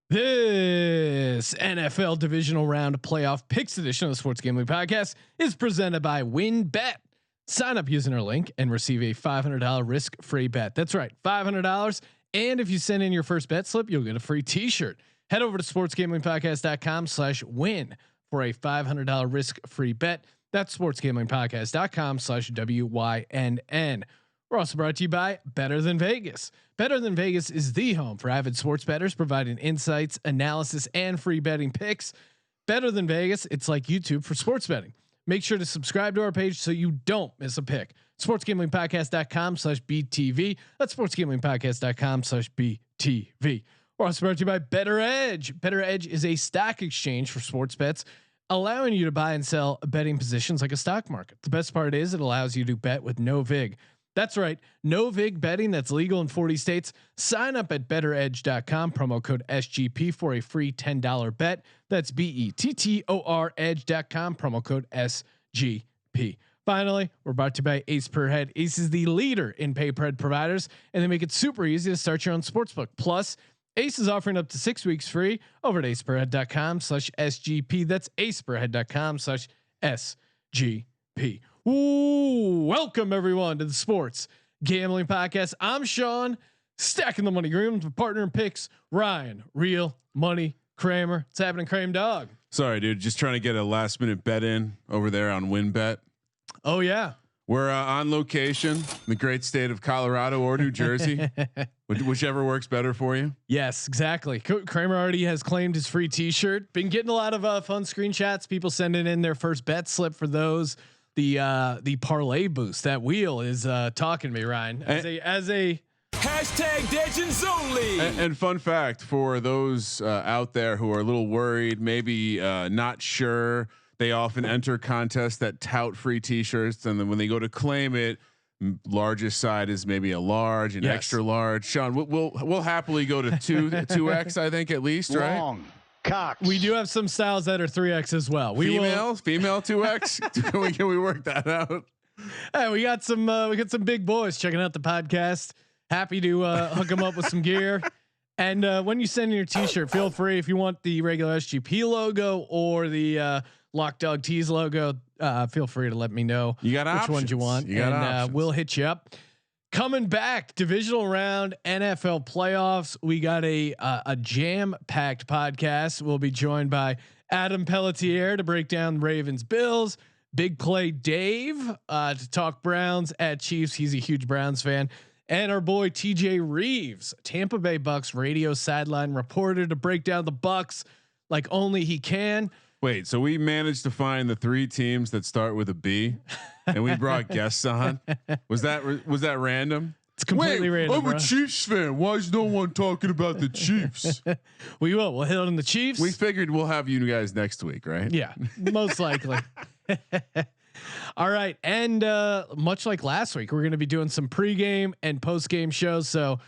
This NFL Divisional Round Playoff Picks edition of the Sports Gambling Podcast is presented by WynnBET. Sign up using our link and receive a $500 risk-free bet. That's right, $500. And if you send in your first bet slip, you'll get a free T-shirt. Head over to sportsgamblingpodcast.com/win for a $500 risk-free bet. That's sportsgamblingpodcast.com/WYNN. We're also brought to you by Better Than Vegas. Better Than Vegas is the home for avid sports bettors, providing insights, analysis, and free betting picks. Better Than Vegas, it's like YouTube for sports betting. Make sure to subscribe to our page so you don't miss a pick. sportsgamblingpodcast.com/BTV. That's sportsgamblingpodcast.com/BTV. We're also brought to you by Better Edge. Better Edge is a stock exchange for sports bets, allowing you to buy and sell betting positions like a stock market. The best part is it allows you to bet with no vig. That's right, no vig betting that's legal in 40 states. Sign up at betteredge.com, promo code SGP for a free $10 bet. That's BETTOR edge.com, promo code SGP. Finally, we're brought to you by Ace Per Head. Ace is the leader in pay-per-head providers, and they make it super easy to start your own sportsbook. Plus, Ace is offering up to 6 weeks free over at aceperhead.com/SGP. That's aceperhead.com/SGP. Ooh, welcome everyone to the Sports Gambling Podcast. I'm Sean, stacking the money green with partner in picks, Ryan, Real Money Kramer. What's happening, Kramer dog? Sorry, dude. Just trying to get a last minute bet in over there on WynnBET. Oh yeah, we're on location in the great state of Colorado or New Jersey, whichever works better for you. Yes, exactly. Kramer already has claimed his free T-shirt. Been getting a lot of fun screenshots. People sending in their first bet slip for those. The parlay boost, that wheel is talking to me, Ryan, as a hashtag Legends only. And fun fact for those out there who are a little worried, maybe not sure, they often enter contests that tout free T-shirts, and then when they go to claim it, largest side is maybe a large and extra large. Sean, we'll happily go to 2x, I think at least, right? Cox. We do have some styles that are 3x as well. Female 2x. Can we work that out? Hey, we got some big boys checking out the podcast. Happy to hook them up with some gear. And when you send in your T-shirt, feel free, if you want the regular SGP logo or the Lock Dog Tees logo, feel free to let me know which ones you want, and we'll hit you up. Coming back, divisional round NFL playoffs. We got a jam-packed podcast. We'll be joined by Adam Pelletier to break down Ravens Bills. Big Play Dave to talk Browns at Chiefs. He's a huge Browns fan. And our boy TJ Rives, Tampa Bay Bucs radio sideline reporter, to break down the Bucs like only he can. Wait, so we managed to find the 3 teams that start with a B, and we brought guests on. Was that random? It's completely random. I'm a Chiefs fan. Why is no one talking about the Chiefs? We'll hit on the Chiefs. We figured we'll have you guys next week, right? Yeah, most likely. All right, and much like last week, we're going to be doing some pregame and postgame shows. So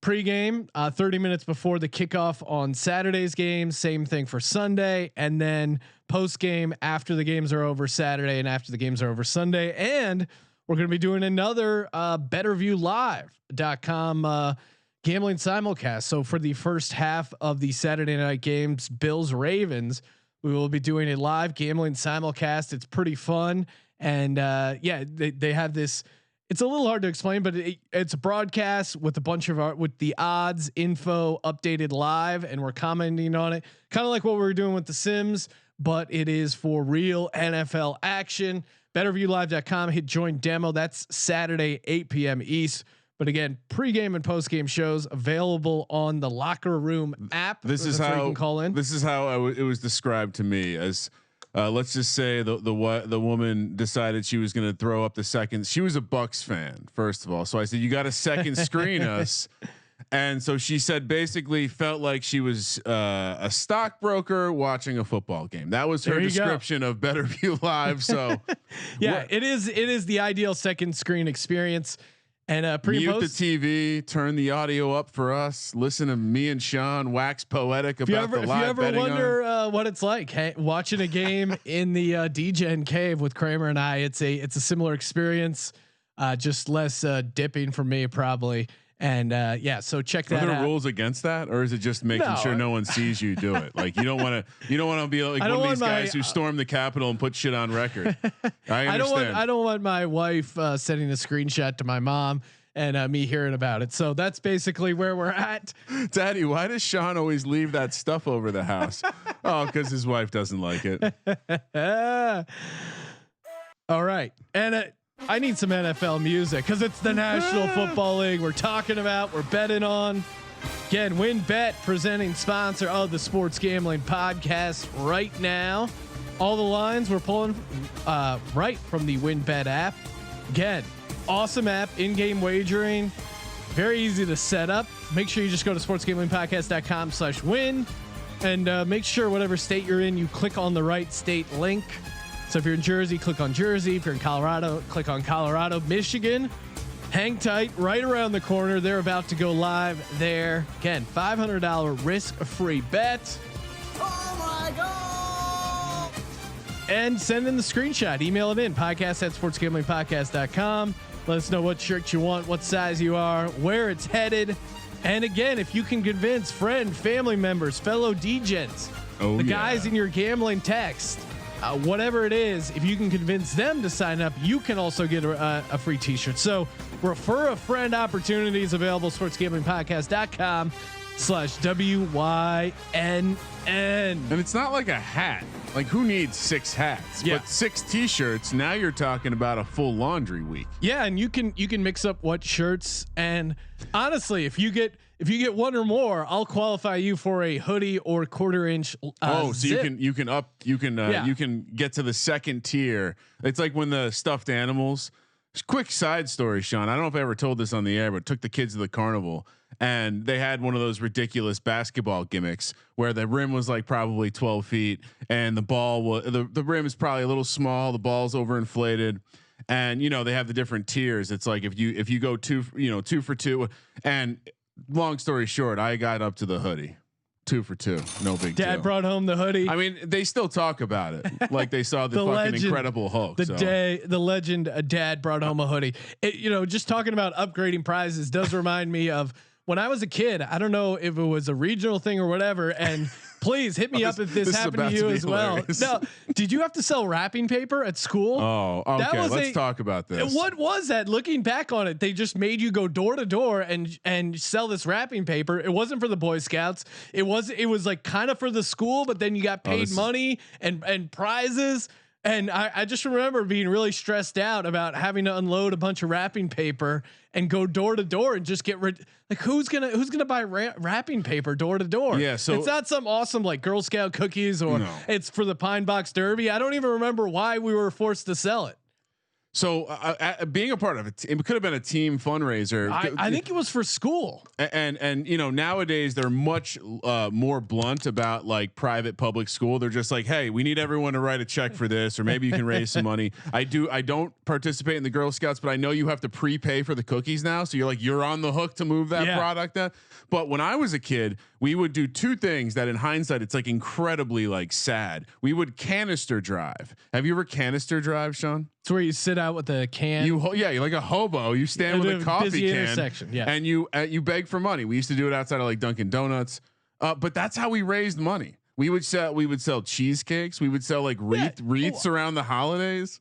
pregame, 30 minutes before the kickoff on Saturday's game. Same thing for Sunday, and then postgame after the games are over Saturday and after the games are over Sunday. And we're going to be doing another BetterViewLive.com gambling simulcast. So for the first half of the Saturday night games, Bills Ravens, we will be doing a live gambling simulcast. It's pretty fun, and they have this. It's a little hard to explain, but it's a broadcast with a bunch of with the odds info updated live, and we're commenting on it, kind of like what we were doing with the Sims, but it is for real NFL action. BetterViewLive.com, hit join demo. That's Saturday 8 p.m. East. But again, pregame and postgame shows available on the Locker Room app. This is how you can call in. This is how it was described to me as. Let's just say the woman decided she was going to throw up the second. She was a Bucs fan, first of all. So I said, you got to second screen us. And so she said, basically felt like she was a stockbroker watching a football game. That was her description of Better View Live. So yeah, it is the ideal second screen experience. And mute the TV, turn the audio up for us. Listen to me and Sean wax poetic about the live betting. If you ever wonder what it's like watching a game in the DGen cave with Kramer and I, it's a similar experience, just less dipping for me probably, And yeah, so check that out. Are there out. rules against that, or is it just making sure no one sees you do it? Like you don't want to be like one of these guys who storm the Capitol and put shit on record. I understand. I don't want my wife sending a screenshot to my mom and me hearing about it. So that's basically where we're at. Daddy, why does Sean always leave that stuff over the house? Oh, because his wife doesn't like it. All right, and I need some NFL music because it's the National Football League we're talking about. We're betting on. Again, WinBet, presenting sponsor of the Sports Gambling Podcast right now. All the lines we're pulling right from the WinBet app. Again, awesome app, in-game wagering, very easy to set up. Make sure you just go to sportsgamblingpodcast.com/win and make sure whatever state you're in, you click on the right state link. So if you're in Jersey, click on Jersey. If you're in Colorado, click on Colorado. Michigan, hang tight, right around the corner. They're about to go live there. Again, $500 risk-free bet. Oh my God! And send in the screenshot. Email it in, podcast@sportsgamblingpodcast.com. Let us know what shirt you want, what size you are, where it's headed. And again, if you can convince friend, family members, fellow degens, the guys in your gambling text, whatever it is, if you can convince them to sign up, you can also get a free t-shirt. So refer a friend opportunities available, sportsgamblingpodcast.com/WYNN. And it's not like a hat. Like who needs 6 hats? Yeah. But 6 t-shirts. Now you're talking about a full laundry week. Yeah, and you can mix up what shirts. And honestly, if you get one or more, I'll qualify you for a hoodie or quarter-inch. So zip. you can get to the second tier. It's like when the stuffed animals. Quick side story, Sean. I don't know if I ever told this on the air, but took the kids to the carnival and they had one of those ridiculous basketball gimmicks where the rim was like probably 12 feet and the ball was the rim is probably a little small. The ball's overinflated. And they have the different tiers. It's like if you go 2 for 2, and long story short, I got up to the hoodie. 2 for 2, no big deal. Dad brought home the hoodie. I mean, they still talk about it like they saw the fucking legend, Incredible Hulk. The legend, Dad brought home a hoodie. Just talking about upgrading prizes does remind me of when I was a kid. I don't know if it was a regional thing or whatever. And please hit me up if this happened to you as hilarious. Well. No, did you have to sell wrapping paper at school? Oh, okay. Let's talk about this. What was that? Looking back on it, they just made you go door to door and sell this wrapping paper. It wasn't for the Boy Scouts. It was like kind of for the school, but then you got paid money and prizes. And I just remember being really stressed out about having to unload a bunch of wrapping paper and go door to door and just get rid. Like who's gonna buy wrapping paper door to door? Yeah, so it's not some awesome like Girl Scout cookies or it's for the Pine Box Derby. I don't even remember why we were forced to sell it. So being a part of it, it could have been a team fundraiser. I think it was for school. And nowadays they're much more blunt about like private public school. They're just like, hey, we need everyone to write a check for this, or maybe you can raise some money. I don't participate in the Girl Scouts, but I know you have to prepay for the cookies now. So you're on the hook to move that product out. But when I was a kid, we would do 2 things that in hindsight, it's like incredibly like sad. We would canister drive. Have you ever canister drive, Sean? It's where you sit out with a can. You're like a hobo. You stand with a coffee can, and you beg for money. We used to do it outside of like Dunkin' Donuts, but that's how we raised money. We would sell cheesecakes. We would sell like wreaths around the holidays.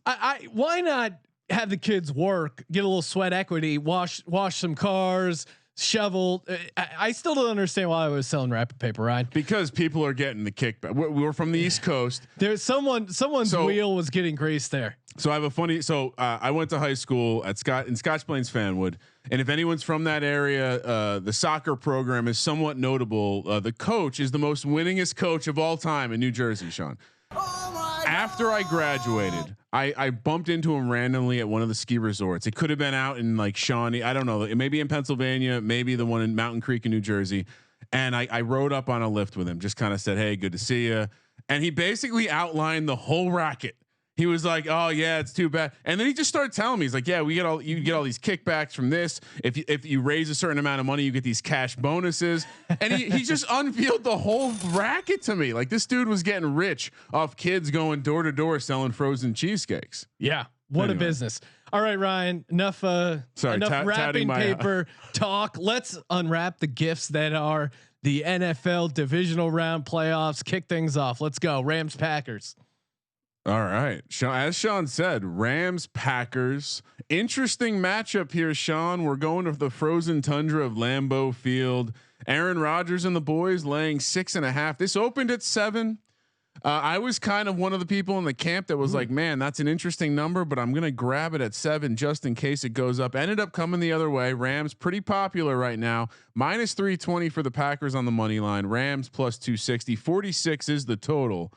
Why not have the kids work, get a little sweat equity, wash some cars, shovel. I still don't understand why I was selling wrapping paper, Ryan. Because people are getting the kickback. We were from the East Coast. There's someone's wheel was getting greased there. So I have a funny. So I went to high school in Scotch Plains, Fanwood, and if anyone's from that area, the soccer program is somewhat notable. The coach is the most winningest coach of all time in New Jersey, Sean. After I graduated, I bumped into him randomly at one of the ski resorts. It could have been out in like Shawnee. I don't know. It may be in Pennsylvania, maybe the one in Mountain Creek in New Jersey. And I rode up on a lift with him, just kind of said, hey, good to see you. And he basically outlined the whole racket. He was like, "Oh yeah, it's too bad." And then he just started telling me, he's like, "Yeah, you get all these kickbacks from this. If you raise a certain amount of money, you get these cash bonuses." And he just unveiled the whole racket to me. Like this dude was getting rich off kids going door to door selling frozen cheesecakes. Yeah, what a business. All right, Ryan. Enough. Enough wrapping paper talk. Let's unwrap the gifts that are the NFL Divisional Round Playoffs. Kick things off. Let's go. Rams Packers. All right, Sean. As Sean said, Rams Packers. Interesting matchup here, Sean. We're going to the frozen tundra of Lambeau Field. Aaron Rodgers and the boys laying 6.5. This opened at 7. I was kind of one of the people in the camp that was like, man, that's an interesting number, but I'm going to grab it at 7 just in case it goes up. Ended up coming the other way. Rams pretty popular right now. Minus 320 for the Packers on the money line. Rams plus 260. 46 is the total.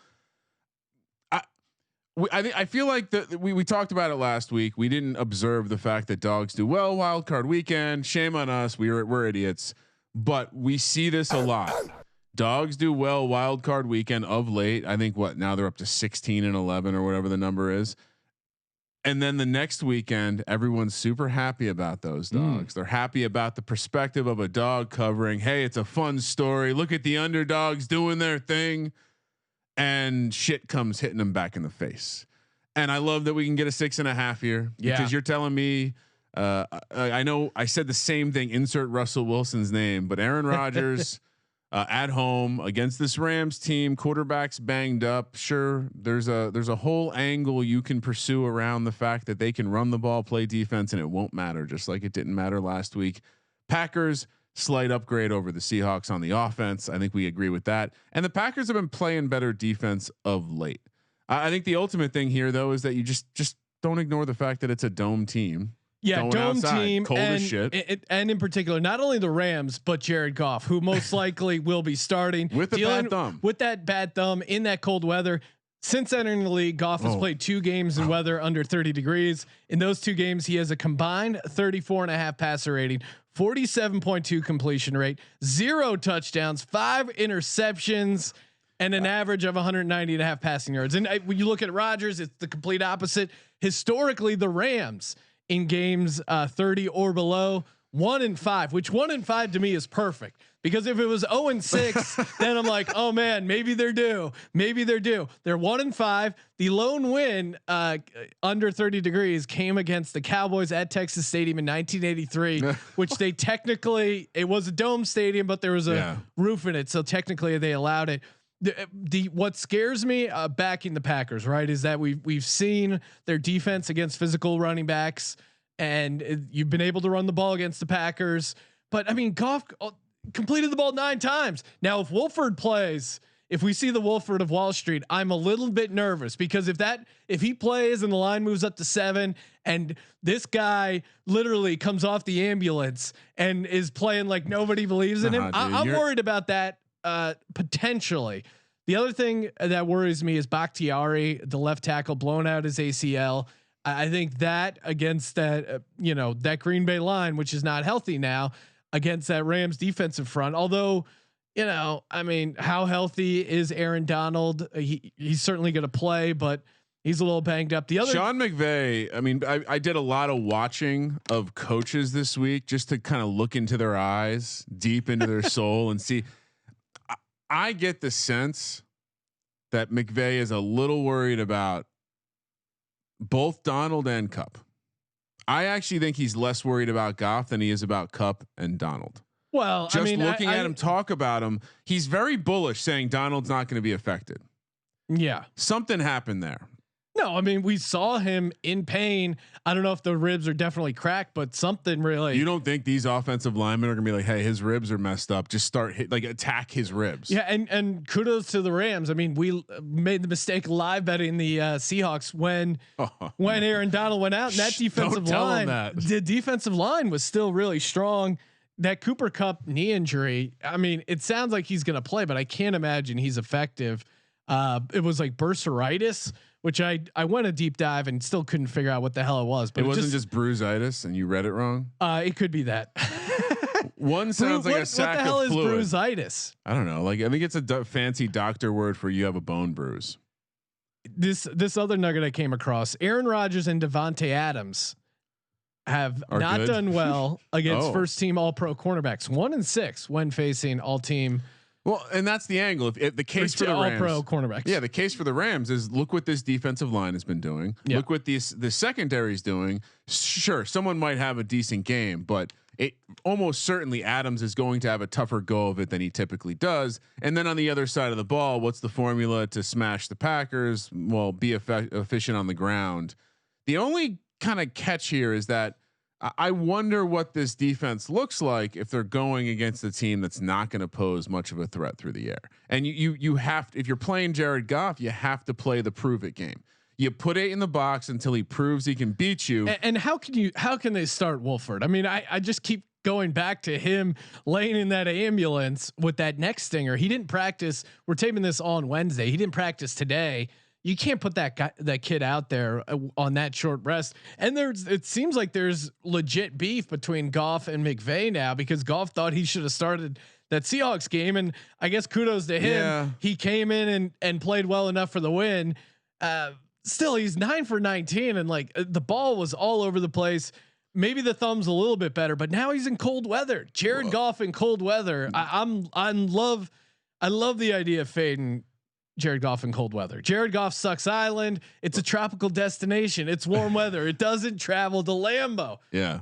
I feel like we talked about it last week. We didn't observe the fact that dogs do well wild card weekend. Shame on us. We're idiots, but we see this a lot. Dogs do well wild card weekend of late. I think now they're up to 16 and 11 or whatever the number is. And then the next weekend, everyone's super happy about those dogs. They're happy about the perspective of a dog covering. Hey, it's a fun story. Look at the underdogs doing their thing. And shit comes hitting them back in the face. And I love that we can get a 6.5 here because you're telling me, I know I said the same thing, insert Russell Wilson's name, but Aaron Rodgers at home against this Rams team, quarterback's banged up. Sure. There's a whole angle you can pursue around the fact that they can run the ball, play defense, and it won't matter. Just like it didn't matter last week. Packers, slight upgrade over the Seahawks on the offense. I think we agree with that. And the Packers have been playing better defense of late. I think the ultimate thing here though, is that you just don't ignore the fact that it's a dome team. Yeah. Dome team. Cold as shit. And in particular, not only the Rams, but Jared Goff, who most likely will be starting with the bad thumb, with that bad thumb in that cold weather. Since entering the league, Goff has played 2 games in weather under 30 degrees. In those 2 games, he has a combined 34.5 passer rating, 47.2 completion rate, 0 touchdowns, 5 interceptions, and an average of 190.5 passing yards. And when you look at Rodgers, it's the complete opposite. Historically, the Rams in games 30 or below, 1-5, which 1-5 to me is perfect. Because if it was 0-6, then I'm like, oh man, maybe they're due. Maybe they're due. They're 1-5. The lone win under 30 degrees came against the Cowboys at Texas Stadium in 1983, which they technically, it was a dome stadium, but there was a roof in it. So technically they allowed it. What scares me backing the Packers, right, is that we've seen their defense against physical running backs, and you've been able to run the ball against the Packers. But I mean, Goff completed the ball 9 times. Now, if Wolford plays, if we see the Wolford of Wall Street, I'm a little bit nervous because if he plays and the line moves up to 7 and this guy literally comes off the ambulance and is playing like nobody believes in him, I'm worried about that potentially. The other thing that worries me is Bakhtiari, the left tackle, blown out his ACL. I think that against that, that Green Bay line, which is not healthy now, against that Rams defensive front. Although, I mean, how healthy is Aaron Donald? He's certainly going to play, but he's a little banged up. The other Sean McVay. I mean, I did a lot of watching of coaches this week just to kind of look into their eyes, deep into their soul, and see. I get the sense that McVay is a little worried about both Donald and Kupp. I actually think he's less worried about Goff than he is about Kupp and Donald. Well, just looking at him talk about him, he's very bullish, saying Donald's not going to be affected. Yeah, something happened there. No, I mean, we saw him in pain. I don't know if the ribs are definitely cracked, but something really. You don't think these offensive linemen are gonna be like, hey, his ribs are messed up. Just attack his ribs. Yeah, and kudos to the Rams. I mean, we made the mistake live betting the Seahawks when Aaron Donald went out, and that defensive line, the defensive line was still really strong. That Cooper Kupp knee injury, I mean, it sounds like he's gonna play, but I can't imagine he's effective. It was like bursaritis, which I went a deep dive and still couldn't figure out what the hell it was. But it wasn't just bruisitis, and you read it wrong. It could be that. One sounds like a sack of fluid. What the hell is bruisitis? I don't know. Like, I think it's a fancy doctor word for you have a bone bruise. This other nugget I came across: Aaron Rodgers and Davante Adams have not done well against first team All Pro cornerbacks. 1-6 when facing all team. Well, and that's the angle. If the case for the Rams, all pro cornerbacks. Yeah, the case for the Rams is look what this defensive line has been doing. Yeah. Look what the secondary is doing. Sure, someone might have a decent game, but it almost certainly Adams is going to have a tougher go of it than he typically does. And then on the other side of the ball, what's the formula to smash the Packers? Well, be efficient on the ground. The only kind of catch here is that I wonder what this defense looks like if they're going against a team that's not going to pose much of a threat through the air. And you have to, if you're playing Jared Goff, you have to play the prove it game. You put it in the box until he proves he can beat you. And how can they start Wolford? I mean, I just keep going back to him laying in that ambulance with that neck stinger. He didn't practice. We're taping this on Wednesday. He didn't practice today. You can't put that kid out there on that short rest. And it seems like there's legit beef between Goff and McVay now, because Goff thought he should have started that Seahawks game. And I guess kudos to him. Yeah. He came in and played well enough for the win. Still, he's 9 for 19, and like the ball was all over the place. Maybe the thumb's a little bit better, but now he's in cold weather. Jared Goff in cold weather. I love the idea of fading Jared Goff in cold weather. Jared Goff sucks island. It's a tropical destination. It's warm weather. It doesn't travel to Lambeau. Yeah.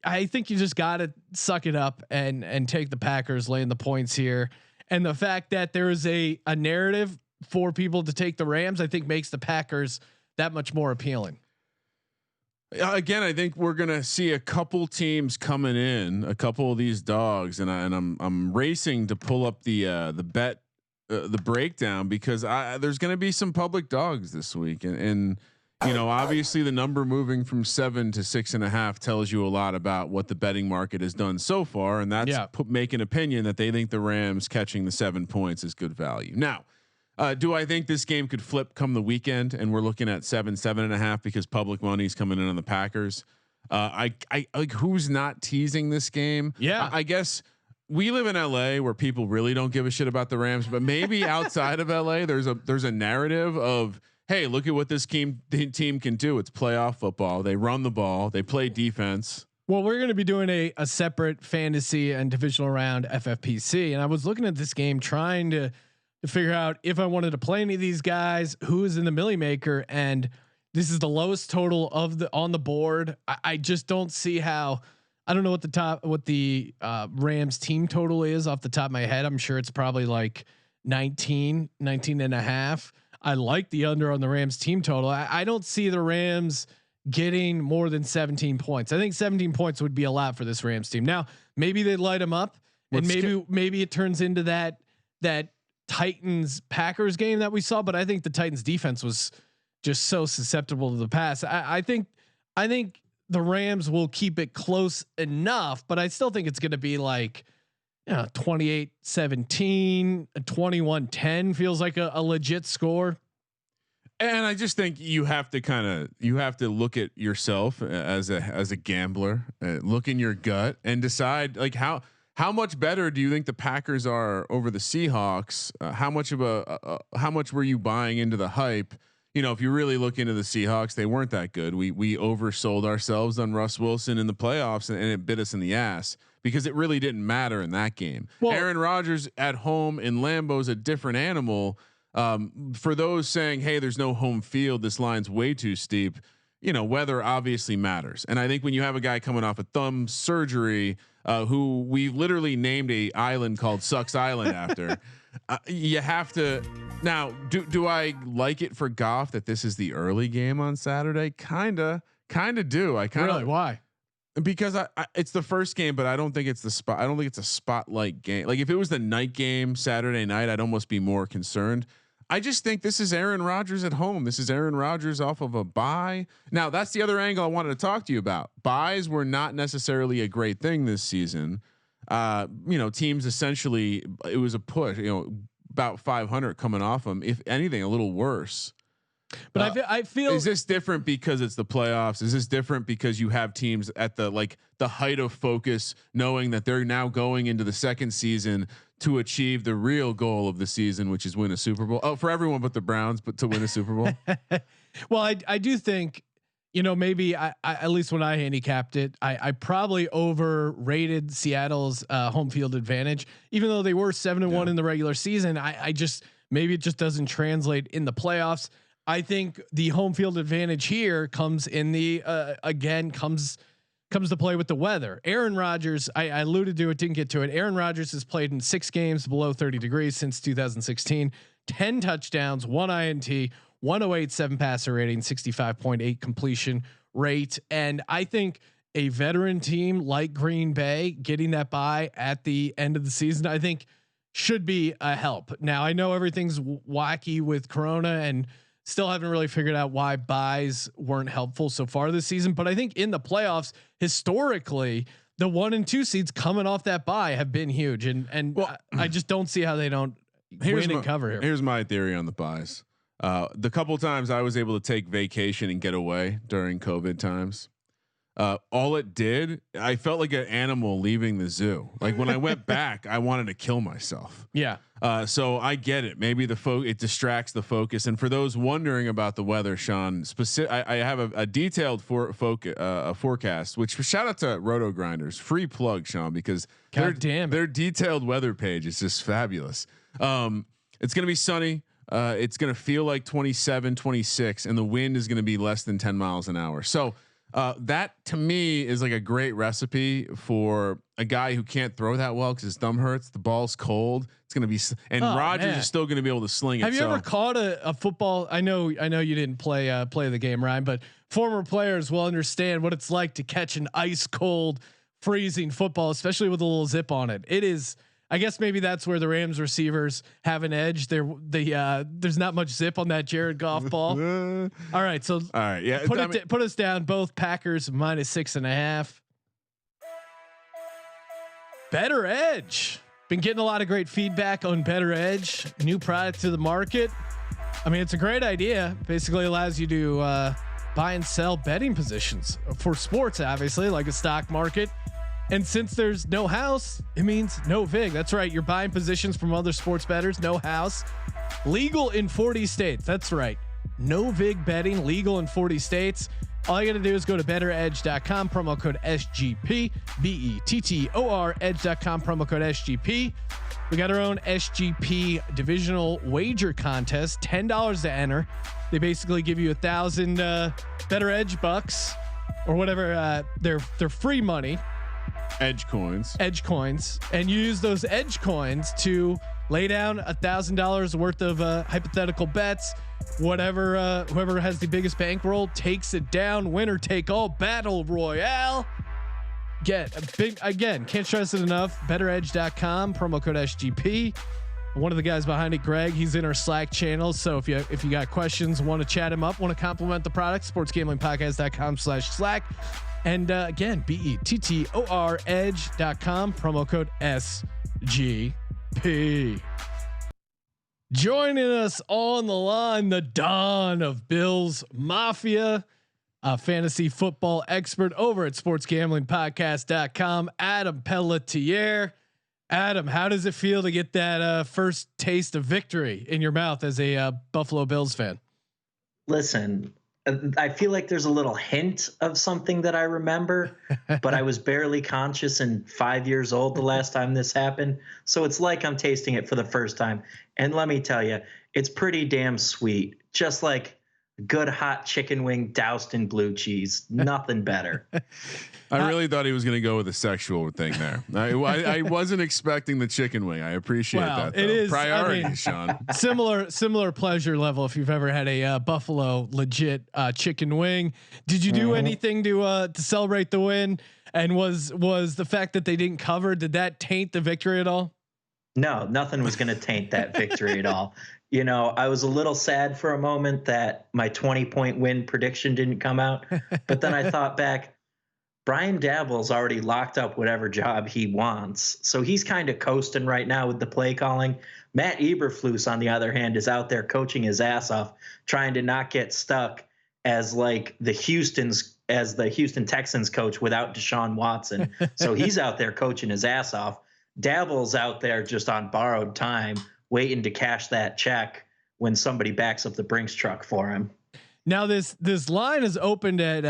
I think you just got to suck it up and take the Packers laying the points here. And the fact that there is a narrative for people to take the Rams, I think makes the Packers that much more appealing. Again, I think we're gonna see a couple teams coming in, a couple of these dogs, and I'm racing to pull up the bet, the breakdown, because there's gonna be some public dogs this week, and you know, obviously the number moving from 7 to 6.5 tells you a lot about what the betting market has done so far, and that's make an opinion that they think the Rams catching the 7 points is good value. Now, do I think this game could flip come the weekend and we're looking at 7.5 because public money's coming in on the Packers? I like, who's not teasing this game? Yeah, I guess we live in LA where people really don't give a shit about the Rams, but maybe outside of LA, there's a narrative of, hey, look at what this team can do. It's playoff football. They run the ball. They play defense. Well, we're going to be doing a separate fantasy and divisional round FFPC, and I was looking at this game trying to figure out if I wanted to play any of these guys, who is in the Millie Maker, and this is the lowest total on the board. I just don't see how. I don't know what the Rams team total is off the top of my head. I'm sure it's probably like 19 and a half. I like the under on the Rams team total. I don't see the Rams getting more than 17 points. I think 17 points would be a lot for this Rams team. Now, maybe they light them up, and maybe it turns into that Titans Packers game that we saw, but I think the Titans defense was just so susceptible to the pass. I think the Rams will keep it close enough, but I still think it's going to be like 28-17, 21-10 feels like a legit score. And I just think you have to look at yourself as a gambler, look in your gut and decide like how much better do you think the Packers are over the Seahawks? How much were you buying into the hype? You know, if you really look into the Seahawks, they weren't that good. We oversold ourselves on Russ Wilson in the playoffs, and it bit us in the ass because it really didn't matter in that game. Well, Aaron Rodgers at home in Lambeau is a different animal. For those saying, hey, there's no home field, this line's way too steep. You know, weather obviously matters. And I think when you have a guy coming off a thumb surgery, who we literally named a island called Sucks Island after, you have to now do I like it for Goff that this is the early game on Saturday? Kinda do. I kind of really why? Because it's the first game, but I don't think it's the spot. I don't think it's a spotlight game. Like if it was the night game Saturday night, I'd almost be more concerned. I just think this is Aaron Rodgers at home. This is Aaron Rodgers off of a bye. Now that's the other angle I wanted to talk to you about. Byes were not necessarily a great thing this season. Teams essentially, it was a push, about 500 coming off them. If anything, a little worse. But I feel is this different because it's the playoffs? Is this different because you have teams at the height of focus, knowing that they're now going into the second season to achieve the real goal of the season, which is win a Super Bowl? Oh, for everyone but the Browns, but to win a Super Bowl. Well, I do think, maybe I at least when I handicapped it, I probably overrated Seattle's home field advantage, even though they were 7-1 in the regular season. I just, maybe it just doesn't translate in the playoffs. I think the home field advantage here comes in the comes to play with the weather. Aaron Rodgers, I alluded to it, didn't get to it. Aaron Rodgers has played in 6 games below 30 degrees since 2016, 10 touchdowns, 1 INT, 108.7 passer rating, 65.8 completion rate. And I think a veteran team like Green Bay getting that bye at the end of the season, I think should be a help. Now I know everything's wacky with Corona and still haven't really figured out why buys weren't helpful so far this season, but I think in the playoffs, historically, the 1 and 2 seeds coming off that bye have been huge, and I just don't see how they don't win and cover here. Here's my theory on the buys. The couple times I was able to take vacation and get away during COVID times, all it did, I felt like an animal leaving the zoo. Like when I went back, I wanted to kill myself. Yeah. So I get it. Maybe it distracts the focus. And for those wondering about the weather, Sean, I have a detailed forecast. Which shout out to Roto Grinders, free plug, Sean, because their detailed weather page is just fabulous. It's gonna be sunny. It's gonna feel like 27, 26, and the wind is gonna be less than 10 miles an hour. So that to me is like a great recipe for a guy who can't throw that well because his thumb hurts. The ball's cold. It's going to be, and Rodgers is still going to be able to sling it. Have you ever caught a football? I know you didn't play the game, Ryan, but former players will understand what it's like to catch an ice cold, freezing football, especially with a little zip on it. It is. I guess maybe that's where the Rams receivers have an edge. There's not much zip on that Jared Goff ball. All right, yeah. Put us down. Both Packers -6.5. Better Edge. Been getting a lot of great feedback on Better Edge. New product to the market. I mean, it's a great idea. Basically allows you to buy and sell betting positions for sports, obviously, like a stock market. And since there's no house, it means no vig. That's right. You're buying positions from other sports bettors. No house. Legal in 40 states. That's right. No vig betting. Legal in 40 states. All you got to do is go to betteredge.com, promo code SGP, BETTOR, edge.com, promo code SGP. We got our own SGP divisional wager contest, $10 to enter. They basically give you 1,000 Better Edge bucks or whatever. They're free money. Edge coins, and you use those edge coins to lay down $1,000 worth of hypothetical bets. Whatever, whoever has the biggest bankroll takes it down. Winner take all battle royale. Get a big, again, can't stress it enough. BetterEdge.com, promo code SGP. One of the guys behind it, Greg, he's in our Slack channel. So if you got questions, want to chat him up, want to compliment the product, sportsgamblingpodcast.com/Slack. And again, BETTOR edge.com, promo code SGP. Joining us on the line, the Don of Bills Mafia, a fantasy football expert over at sportsgamblingpodcast.com, Adam Pelletier. Adam, how does it feel to get that first taste of victory in your mouth as a Buffalo Bills fan? Listen, I feel like there's a little hint of something that I remember, but I was barely conscious and 5 years old the last time this happened. So it's like I'm tasting it for the first time. And let me tell you, it's pretty damn sweet. Just like good hot chicken wing doused in blue cheese. Nothing better. I really thought he was going to go with a sexual thing there. I wasn't expecting the chicken wing. I appreciate that. Though. It is priorities, Sean. Similar pleasure level. If you've ever had a Buffalo legit chicken wing, did you do anything to celebrate the win? And was the fact that they didn't cover, did that taint the victory at all? No, nothing was going to taint that victory at all. You know, I was a little sad for a moment that my 20-point win prediction didn't come out, but then I thought back, Brian Daboll's already locked up whatever job he wants. So he's kind of coasting right now with the play calling. Matt Eberflus, on the other hand, is out there coaching his ass off, trying to not get stuck as like the Houston Texans coach without Deshaun Watson. So he's out there coaching his ass off. Daboll's out there just on borrowed time, waiting to cash that check when somebody backs up the Brinks truck for him. Now this line is opened at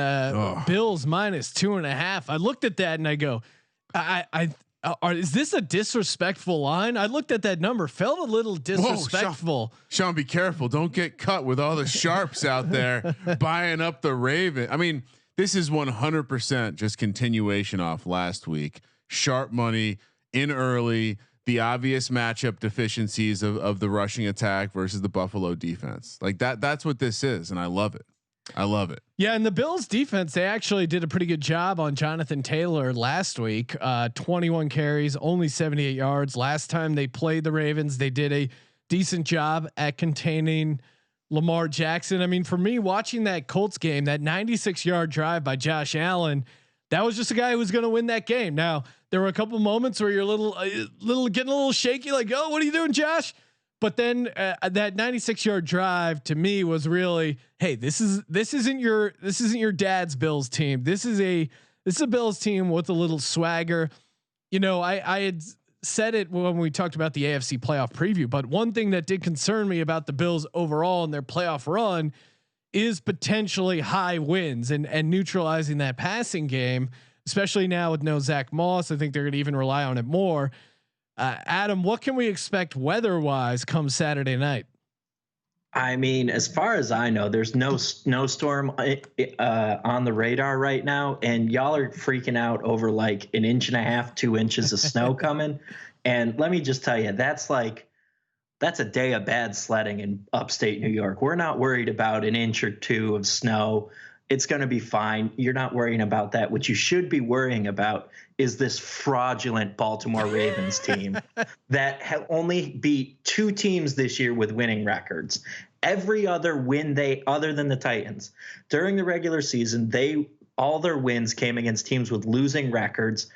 Bills -2.5. I looked at that and I go, is this a disrespectful line? I looked at that number, felt a little disrespectful. Whoa, Sean, be careful. Don't get cut with all the sharps out there buying up the Raven. I mean, this is 100% just continuation off last week. Sharp money in early, the obvious matchup deficiencies of the rushing attack versus the Buffalo defense. Like that's what this is. And I love it. I love it. Yeah, and the Bills defense, they actually did a pretty good job on Jonathan Taylor last week. 21 carries, only 78 yards. Last time they played the Ravens, they did a decent job at containing Lamar Jackson. I mean, for me, watching that Colts game, that 96-yard drive by Josh Allen, that was just a guy who was going to win that game. Now, there were a couple moments where you're getting a little shaky, like, oh, what are you doing, Josh? But then that 96-yard drive to me was really, hey, this isn't your dad's Bills team. This is a Bills team with a little swagger. You know, I had said it when we talked about the AFC playoff preview, but one thing that did concern me about the Bills overall in their playoff run is potentially high wins and neutralizing that passing game, especially now with no Zack Moss. I think they're going to even rely on it more. Adam, what can we expect weather-wise come Saturday night? I mean, as far as I know, there's no snowstorm on the radar right now, and y'all are freaking out over like 1.5 inches, 2 inches of snow coming. And let me just tell you, that's a day of bad sledding in upstate New York. We're not worried about 1 inch or 2 of snow. It's going to be fine. You're not worrying about that. What you should be worrying about is this fraudulent Baltimore Ravens team that have only beat 2 teams this year with winning records. Every other win other than the Titans during the regular season, all their wins came against teams with losing records,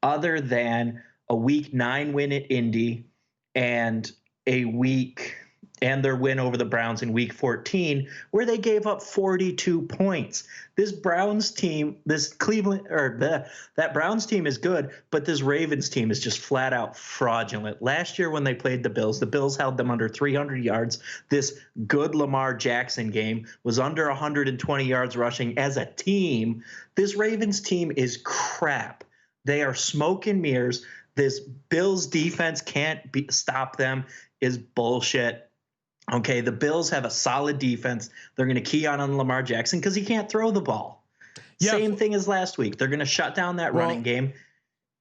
other than a week 9 win at Indy and their win over the Browns in week 14, where they gave up 42 points. This Browns team, that Browns team is good, but this Ravens team is just flat out fraudulent. Last year when they played the Bills held them under 300 yards. This good Lamar Jackson game was under 120 yards rushing as a team. This Ravens team is crap. They are smoke and mirrors. This Bills defense can't stop them is bullshit. Okay, the Bills have a solid defense. They're going to key on Lamar Jackson because he can't throw the ball. Yeah. Same thing as last week. They're going to shut down that running game.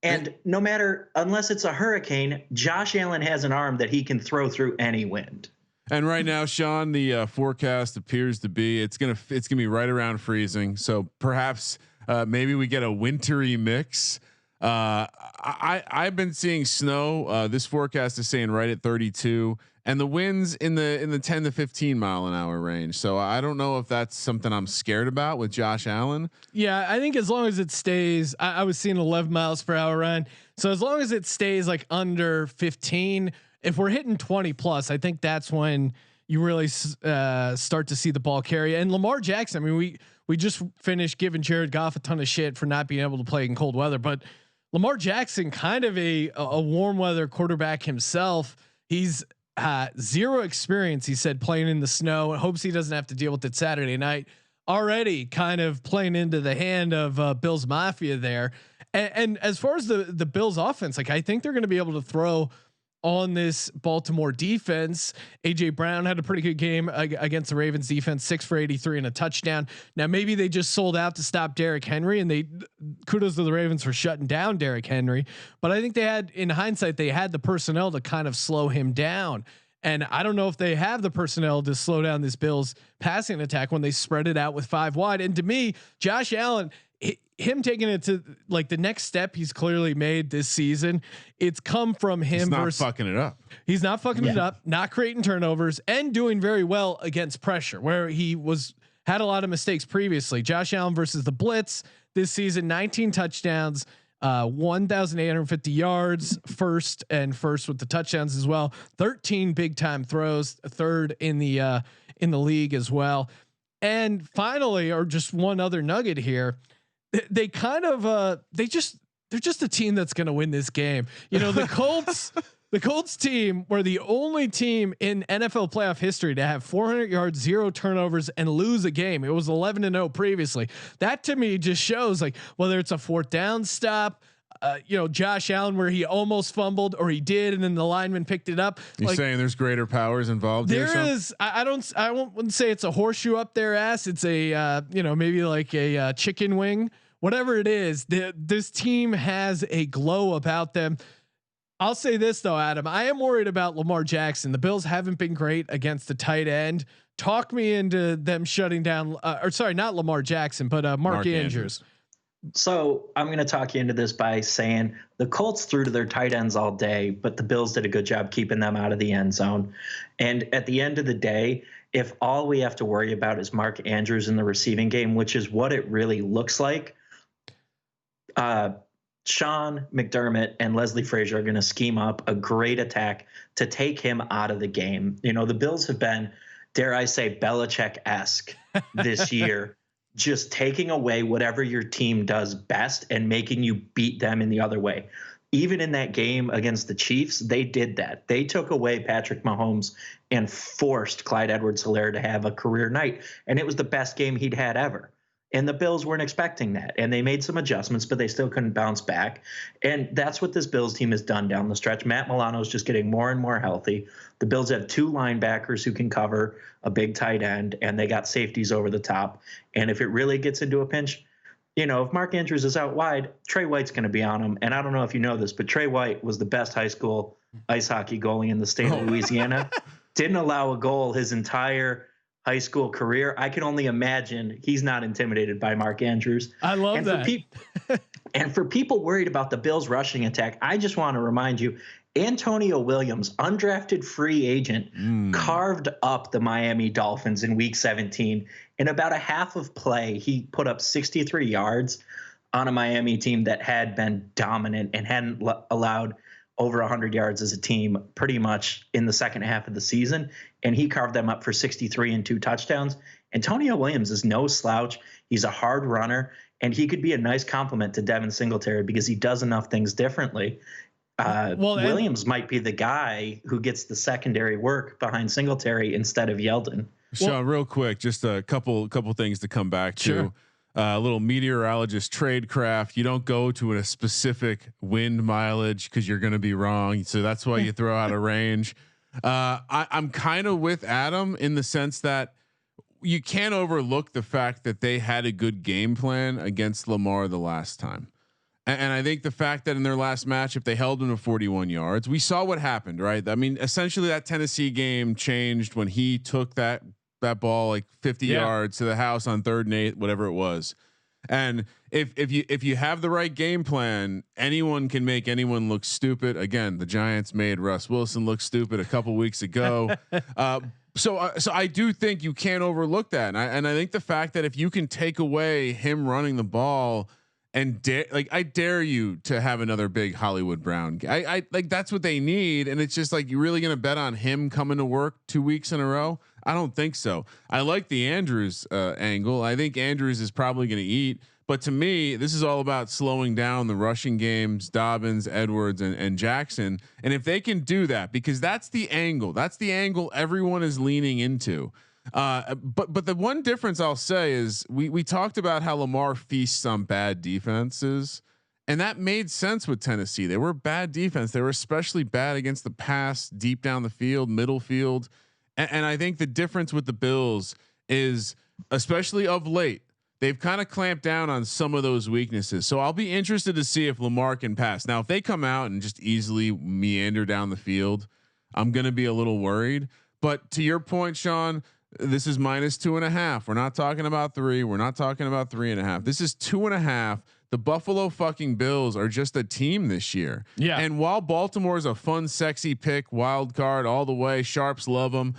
And unless it's a hurricane, Josh Allen has an arm that he can throw through any wind. And right now, Sean, the forecast appears to be it's gonna be right around freezing. So perhaps maybe we get a wintry mix. I've been seeing snow. This forecast is saying right at 32. And the winds in the 10 to 15 mile an hour range. So I don't know if that's something I'm scared about with Josh Allen. Yeah, I think as long as it stays, I was seeing 11 miles per hour run. So as long as it stays like under 15, if we're hitting 20 plus, I think that's when you really start to see the ball carry. And Lamar Jackson, I mean, we just finished giving Jared Goff a ton of shit for not being able to play in cold weather, but Lamar Jackson, kind of a warm weather quarterback himself. He's zero experience, he said, playing in the snow, and hopes he doesn't have to deal with it Saturday night. Already kind of playing into the hand of Bills Mafia there. And as far as the Bills offense, like I think they're going to be able to throw on this Baltimore defense. AJ Brown had a pretty good game against the Ravens defense, 6 for 83 and a touchdown. Now maybe they just sold out to stop Derrick Henry, and kudos to the Ravens for shutting down Derrick Henry. But I think in hindsight, they had the personnel to kind of slow him down. And I don't know if they have the personnel to slow down this Bills passing attack when they spread it out with 5 wide. And to me, Josh Allen, him taking it to like the next step he's clearly made this season, it's come from him. He's not fucking it up. He's not fucking it up, not creating turnovers, and doing very well against pressure, where he had a lot of mistakes previously. Josh Allen versus the blitz this season, 19 touchdowns, 1,850 yards, first with the touchdowns as well. 13 big time throws, third in the league as well. And finally, or just one other nugget here, they kind of they're just a team that's going to win this game. You know, the Colts The Colts team were the only team in NFL playoff history to have 400 yards, 0 turnovers, and lose a game. It was 11-0 previously. That to me just shows like whether it's a 4th down stop, Josh Allen where he almost fumbled or he did, and then the lineman picked it up. You're saying there's greater powers involved. There is. I wouldn't say it's a horseshoe up their ass. It's a maybe like a chicken wing, whatever it is. This team has a glow about them. I'll say this though, Adam, I am worried about Lamar Jackson. The Bills haven't been great against the tight end. Talk me into them shutting down, not Lamar Jackson, but Mark Andrews. So I'm going to talk you into this by saying the Colts threw to their tight ends all day, but the Bills did a good job keeping them out of the end zone. And at the end of the day, if all we have to worry about is Mark Andrews in the receiving game, which is what it really looks like, Sean McDermott and Leslie Frazier are going to scheme up a great attack to take him out of the game. The Bills have been, dare I say, Belichick-esque this year, just taking away whatever your team does best and making you beat them in the other way. Even in that game against the Chiefs, they did that. They took away Patrick Mahomes and forced Clyde Edwards-Helaire to have a career night, and it was the best game he'd had ever. And the Bills weren't expecting that. And they made some adjustments, but they still couldn't bounce back. And that's what this Bills team has done down the stretch. Matt Milano is just getting more and more healthy. The Bills have 2 linebackers who can cover a big tight end, and they got safeties over the top. And if it really gets into a pinch, if Mark Andrews is out wide, Trey White's going to be on him. And I don't know if you know this, but Trey White was the best high school ice hockey goalie in the state of Louisiana. Didn't allow a goal his entire high school career. I can only imagine he's not intimidated by Mark Andrews. I love that. And for people worried about the Bills rushing attack, I just want to remind you, Antonio Williams, undrafted free agent, carved up the Miami Dolphins in week 17. In about a half of play, he put up 63 yards on a Miami team that had been dominant and hadn't allowed over 100 yards as a team pretty much in the second half of the season. And he carved them up for 63 and 2 touchdowns. Antonio Williams is no slouch. He's a hard runner, and he could be a nice complement to Devin Singletary because he does enough things differently. Williams might be the guy who gets the secondary work behind Singletary instead of Yeldon. Sean, real quick, just a couple things to come back to. Sure. A little meteorologist tradecraft. You don't go to a specific wind mileage because you're going to be wrong. So that's why you throw out a range. I'm kind of with Adam in the sense that you can't overlook the fact that they had a good game plan against Lamar the last time. And I think the fact that in their last matchup, they held him to 41 yards, we saw what happened, right? I mean, essentially that Tennessee game changed when he took that ball like 50 yards to the house on 3rd and 8, whatever it was. And if you have the right game plan, anyone can make anyone look stupid. Again, the Giants made Russ Wilson look stupid a couple weeks ago. So I do think you can't overlook that. And I think the fact that if you can take away him running the ball and I dare you to have another big Hollywood Brown. I like that's what they need. And it's just like, you're really going to bet on him coming to work 2 weeks in a row? I don't think so. I like the Andrews angle. I think Andrews is probably going to eat, but to me, this is all about slowing down the rushing games, Dobbins, Edwards, and Jackson. And if they can do that, because that's the angle everyone is leaning into. But the one difference I'll say is we talked about how Lamar feasts on bad defenses, and that made sense with Tennessee. They were bad defense. They were especially bad against the pass, deep down the field, middle field. And I think the difference with the Bills is, especially of late, they've kind of clamped down on some of those weaknesses. So I'll be interested to see if Lamar can pass. Now, if they come out and just easily meander down the field, I'm going to be a little worried. But to your point, Sean, this is -2.5. We're not talking about 3. We're not talking about 3.5. This is 2.5. The Buffalo fucking Bills are just a team this year. Yeah. And while Baltimore is a fun, sexy pick, wild card all the way, sharps love them.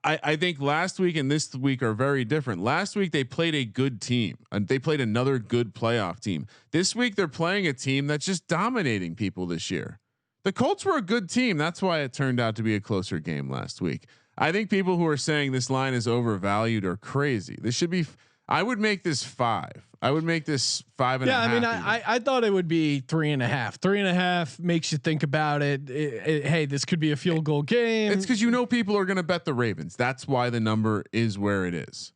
I think last week and this week are very different. Last week they played a good team and they played another good playoff team. This week they're playing a team that's just dominating people this year. The Colts were a good team. That's why it turned out to be a closer game last week. I think people who are saying this line is overvalued are crazy. This should be. I would make this 5. I would make this 5.5. Yeah, I mean, I thought it would be 3.5. 3.5 makes you think about it. Hey, this could be a field goal game. It's because people are going to bet the Ravens. That's why the number is where it is.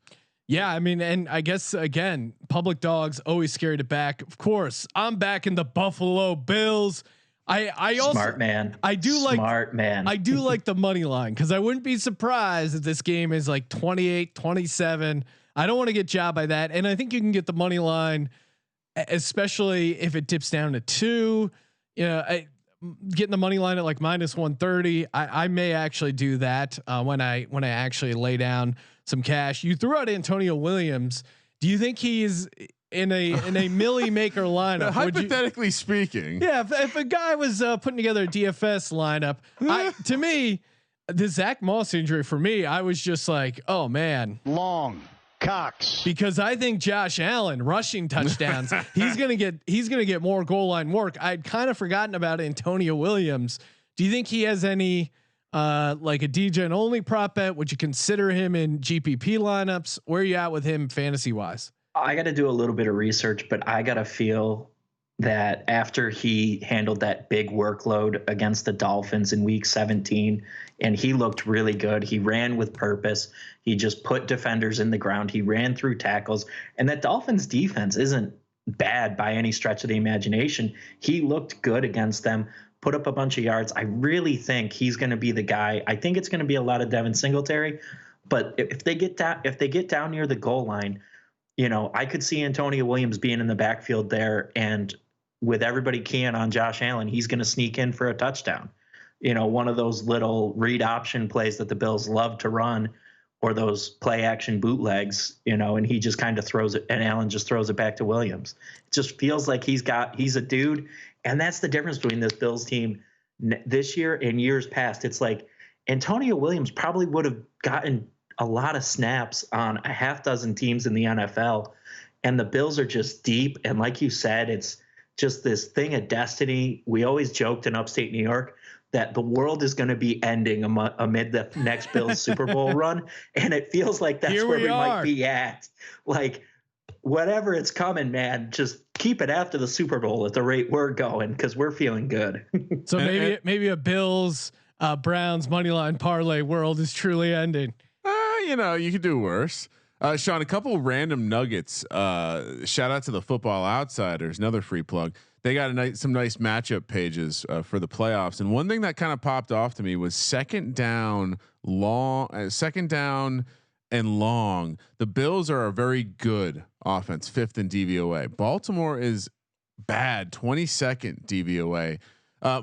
Yeah, I mean, and I guess again, public dogs always scary to back. Of course, I'm backing the Buffalo Bills. I also smart man. I do like smart man. I do like the money line because I wouldn't be surprised if this game is like 28-27. I don't want to get jobbed by that, and I think you can get the money line, especially if it dips down to 2. Getting the money line at like -130. I may actually do that when I actually lay down some cash. You threw out Antonio Williams. Do you think he's in a Millie Maker lineup? Hypothetically speaking, yeah. If a guy was putting together a DFS lineup, to me, the Zack Moss injury for me, I was just like, oh man, long Cox, because I think Josh Allen rushing touchdowns, he's gonna get more goal line work. I'd kind of forgotten about Antonio Williams. Do you think he has any like a DGen only prop bet? Would you consider him in GPP lineups? Where are you at with him fantasy wise? I got to do a little bit of research, but I got to feel that after he handled that big workload against the Dolphins in week 17, and he looked really good. He ran with purpose. He just put defenders in the ground. He ran through tackles, and that Dolphins defense isn't bad by any stretch of the imagination. He looked good against them, put up a bunch of yards. I really think he's going to be the guy. I think it's going to be a lot of Devin Singletary, but if they get down near the goal line, I could see Antonio Williams being in the backfield there, and with everybody keying on Josh Allen, he's going to sneak in for a touchdown. One of those little read option plays that the Bills love to run, or those play action bootlegs, and he just kind of throws it, and Allen just throws it back to Williams. It just feels like he's a dude. And that's the difference between this Bills team this year and years past. It's like Antonio Williams probably would have gotten a lot of snaps on a half dozen teams in the NFL, and the Bills are just deep. And like you said, it's just this thing of destiny. We always joked in upstate New York that the world is going to be ending amid the next Bills Super Bowl run. And it feels like that's where we might be at. Like, whatever it's coming, man, just keep it after the Super Bowl at the rate we're going, because we're feeling good. So maybe a Bills Browns money line parlay world is truly ending. You could do worse. Sean, a couple random nuggets. Shout out to the Football Outsiders, another free plug. They got some nice matchup pages for the playoffs, and one thing that kind of popped off to me was second down and long. The Bills are a very good offense, 5th in DVOA. Baltimore is bad, 22nd DVOA.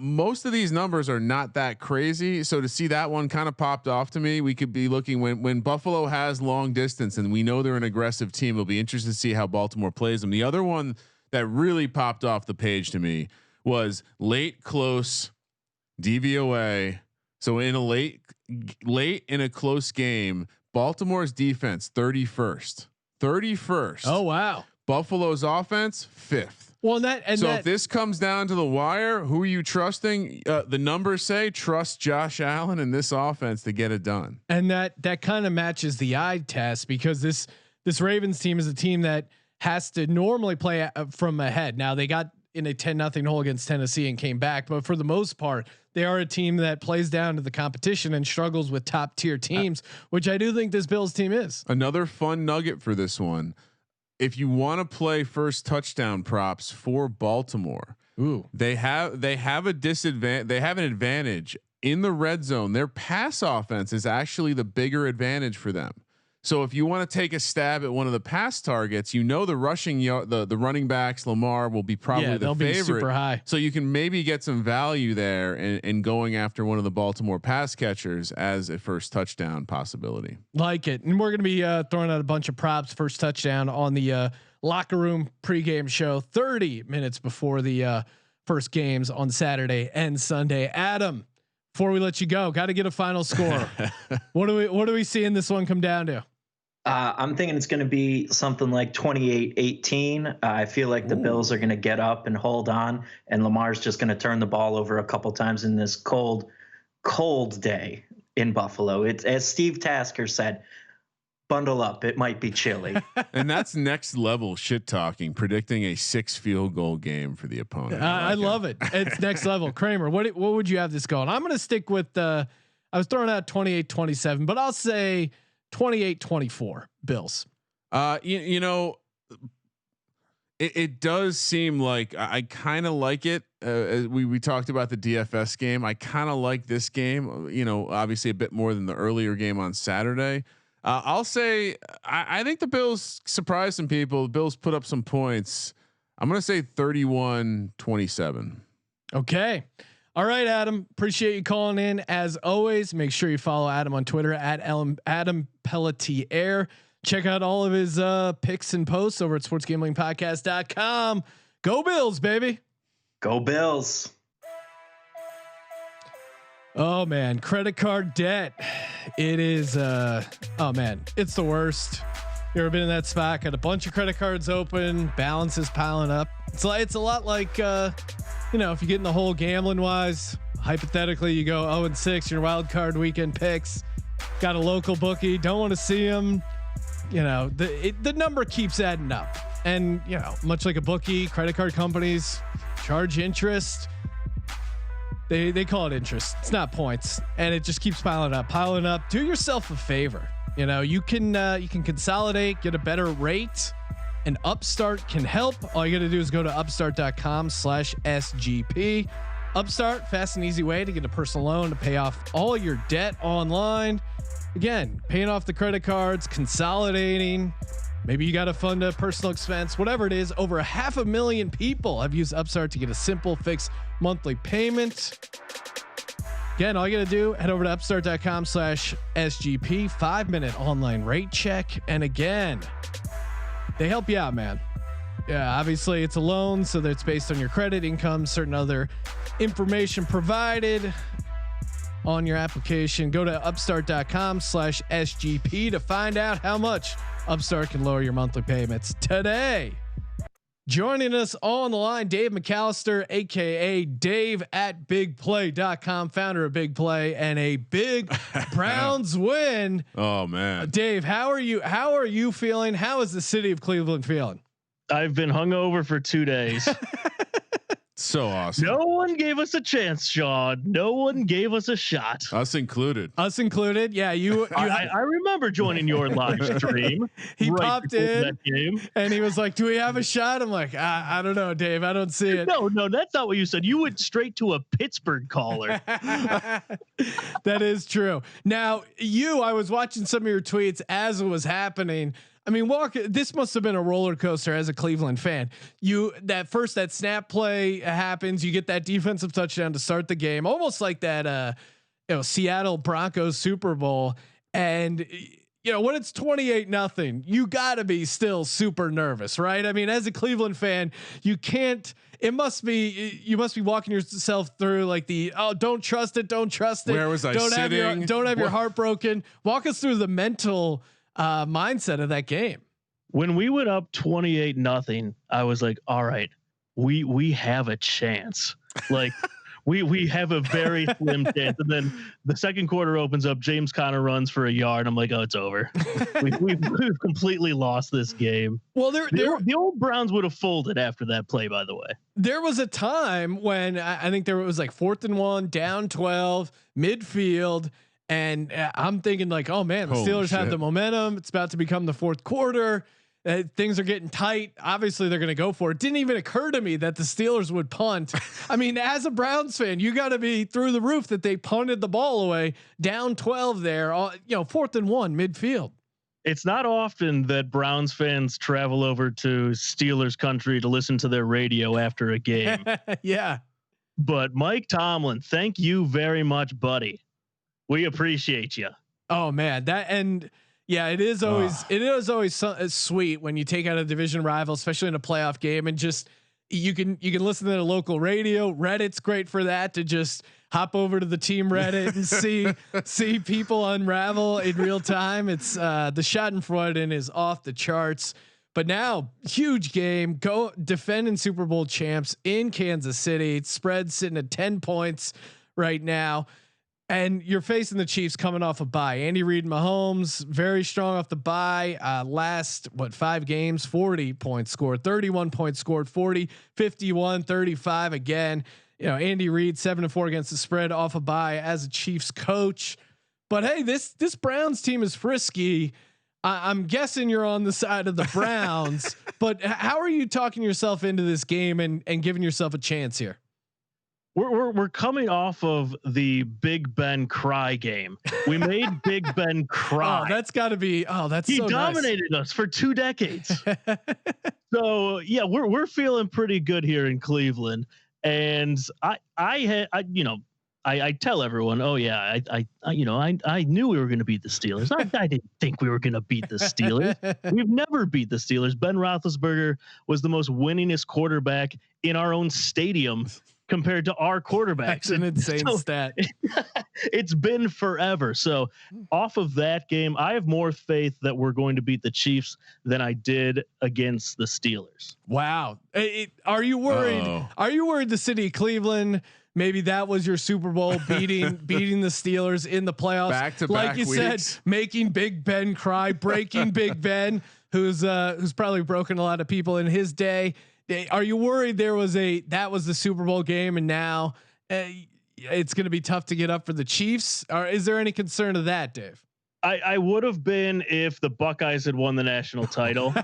Most of these numbers are not that crazy. So to see that one kind of popped off to me, we could be looking when Buffalo has long distance, and we know they're an aggressive team. It'll be interesting to see how Baltimore plays them. The other one that really popped off the page to me was late close DVOA. So in a late in a close game, Baltimore's defense 31st. Oh wow. Buffalo's offense 5th. Well, if this comes down to the wire, who are you trusting? The numbers say trust Josh Allen and this offense to get it done. And that kind of matches the eye test, because this Ravens team is a team that has to normally play from ahead. Now they got in a 10-0 hole against Tennessee and came back, but for the most part, they are a team that plays down to the competition and struggles with top tier teams, which I do think this Bills team is. Another fun nugget for this one. If you want to play first touchdown props for Baltimore, they have a disadvantage. They have an advantage in the red zone. Their pass offense is actually the bigger advantage for them. So if you want to take a stab at one of the pass targets, the rushing the running backs, Lamar will be probably the favorite. Be super high. So you can maybe get some value there in going after one of the Baltimore pass catchers as a first touchdown possibility. Like it. And we're going to be throwing out a bunch of props, first touchdown on the locker room pregame show 30 minutes before the first games on Saturday and Sunday. Adam, before we let you go, got to get a final score. What do we see in this one come down to? I'm thinking it's going to be something like 28-18. I feel like the Bills are going to get up and hold on, and Lamar's just going to turn the ball over a couple times in this cold day in Buffalo. It's, as Steve Tasker said, bundle up. It might be chilly. And that's next level shit talking, predicting a 6 field goal game for the opponent. I love it. It's next level. Kramer, what would you have this going? I'm going to stick with I was throwing out 28-27, but I'll say 28-24 Bills. You know, it does seem like I kind of like it. We talked about the DFS game. I kind of like this game, you know, obviously a bit more than the earlier game on Saturday. I'll say I think the Bills surprised some people. The Bills put up some points. I'm going to say 31-27. Okay. All right, Adam. Appreciate you calling in. As always, make sure you follow Adam on Twitter at Adam Pelletier. Check out all of his picks and posts over at sportsgamblingpodcast.com. Go Bills, baby. Go Bills. Oh man, credit card debt. It is oh man, it's the worst. You ever been in that spot? Got a bunch of credit cards open, balances piling up. It's a lot like you know, if you get in the whole gambling wise, hypothetically you go 0-6 your wild card weekend picks, got a local bookie, don't want to see them. You know, the number keeps adding up, and you know, much like a bookie, credit card companies charge interest. They call it interest. It's not points, and it just keeps piling up. Do yourself a favor. You know, you can consolidate, get a better rate, and Upstart can help. All you got to do is go to upstart.com/SGP. Upstart, fast and easy way to get a personal loan to pay off all your debt online. Again, paying off the credit cards, consolidating. Maybe you got to fund a personal expense, whatever it is. Over 500,000 people have used Upstart to get a simple fixed monthly payment. Again, all you got to do, head over to upstart.com/SGP, 5-minute online rate check. And again, they help you out, man. Yeah, obviously it's a loan, so that it's based on your credit, income, certain other information provided on your application. Go to upstart.com/SGP to find out how much Upstart can lower your monthly payments today. Joining us on the line, Dave McAllister, aka Dave at bigplay.com, founder of Big Play, and a big Browns win. Oh man, Dave, how are you feeling? How is the city of Cleveland feeling? I've been hungover for 2 days. so awesome. No one gave us a chance, Sean. No one gave us a shot. Us included. Yeah, you. I remember joining your live stream. He right popped in that game. and he was like, "Do we have a shot?" I'm like, "I don't know, Dave. I don't see it." No, that's not what you said. You went straight to a Pittsburgh caller. That is true. Now, I was watching some of your tweets as it was happening. I mean, this must have been a roller coaster as a Cleveland fan. That snap play happens, you get that defensive touchdown to start the game, almost like that, Seattle Broncos Super Bowl. And when it's 28-0, you gotta be still super nervous, right? I mean, as a Cleveland fan, you must be walking yourself through like don't trust it. Where was I sitting? Don't have your heart broken. Walk us through the mental mindset of that game. When we went up 28-0, I was like, all right, we have a chance. Like we have a very slim chance. And then the second quarter opens up, James Conner runs for a yard. I'm like, oh, it's over. We've completely lost this game. Well, the old Browns would have folded after that play, by the way. There was a time when I think there was like 4th and 1, down 12, midfield. And I'm thinking like, oh man, the Steelers have the momentum. It's about to become the fourth quarter. Things are getting tight. Obviously they're going to go for it. Didn't even occur to me that the Steelers would punt. I mean, as a Browns fan, you got to be through the roof that they punted the ball away down 12 there, 4th and 1 midfield. It's not often that Browns fans travel over to Steelers country to listen to their radio after a game. Yeah. But Mike Tomlin, thank you very much, buddy. We appreciate you. Oh man, it is always sweet when you take out a division rival, especially in a playoff game, and just you can listen to the local radio. Reddit's great for that, to just hop over to the team Reddit and see people unravel in real time. It's the Schadenfreude is off the charts. But now, huge game, go defending Super Bowl champs in Kansas City. Spread sitting at 10 points right now. And you're facing the Chiefs coming off a bye. Andy Reid, Mahomes, very strong off the bye. Last 5 games, 40 points scored, 31 points scored, 40, 51, 35 again. Andy Reid 7-4 against the spread off a bye as a Chiefs coach. But hey, this Browns team is frisky. I'm guessing you're on the side of the Browns, but how are you talking yourself into this game and giving yourself a chance here? We're coming off of the Big Ben cry game. We made Big Ben cry. Oh, that's got to be. Oh, that's he so dominated us for 2 decades. So yeah, we're feeling pretty good here in Cleveland. And I tell everyone, oh yeah, I knew we were going to beat the Steelers. I didn't think we were going to beat the Steelers. We've never beat the Steelers. Ben Roethlisberger was the most winningest quarterback in our own stadium compared to our quarterbacks. That's an insane stat. It's been forever. So off of that game, I have more faith that we're going to beat the Chiefs than I did against the Steelers. Wow. Are you worried? Uh-oh. Are you worried the city of Cleveland, maybe that was your Super Bowl beating the Steelers in the playoffs? Back-to-back like you weeks. said, making Big Ben cry, breaking Big Ben, who's probably broken a lot of people in his day. Are you worried that was the Super Bowl game and now it's going to be tough to get up for the Chiefs? Or is there any concern of that, Dave? I would have been if the Buckeyes had won the national title,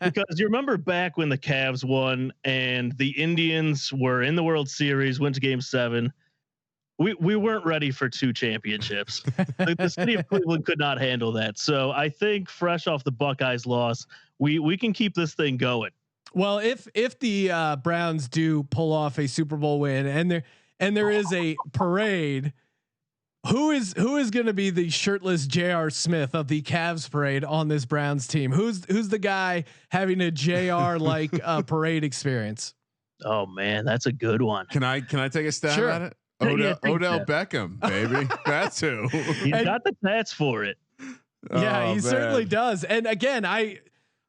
because you remember back when the Cavs won and the Indians were in the World Series, went to Game 7. We weren't ready for 2 championships. The city of Cleveland could not handle that. So I think fresh off the Buckeyes loss, we can keep this thing going. Well, if the Browns do pull off a Super Bowl win and there is a parade, who is going to be the shirtless J.R. Smith of the Cavs parade on this Browns team? Who's the guy having a J.R. like parade experience? Oh man, that's a good one. Can I take a stab at it? Odell Beckham, baby. That's who. He's got the tats for it. Yeah, he certainly does. And again,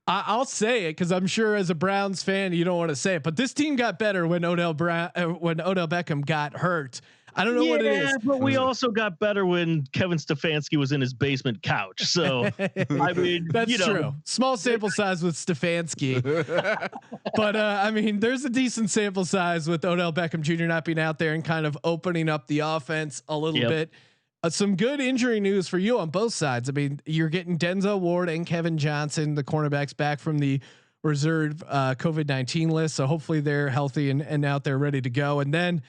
I'll say it because I'm sure as a Browns fan you don't want to say it, but this team got better when Odell Beckham got hurt. I don't know what it is, but we also got better when Kevin Stefanski was in his basement couch. So I mean, that's true. Small sample size with Stefanski, but I mean, there's a decent sample size with Odell Beckham Jr. not being out there and kind of opening up the offense a little bit. Some good injury news for you on both sides. I mean, you're getting Denzel Ward and Kevin Johnson, the cornerbacks, back from the reserve COVID-19 list. So hopefully they're healthy and out there ready to go. And then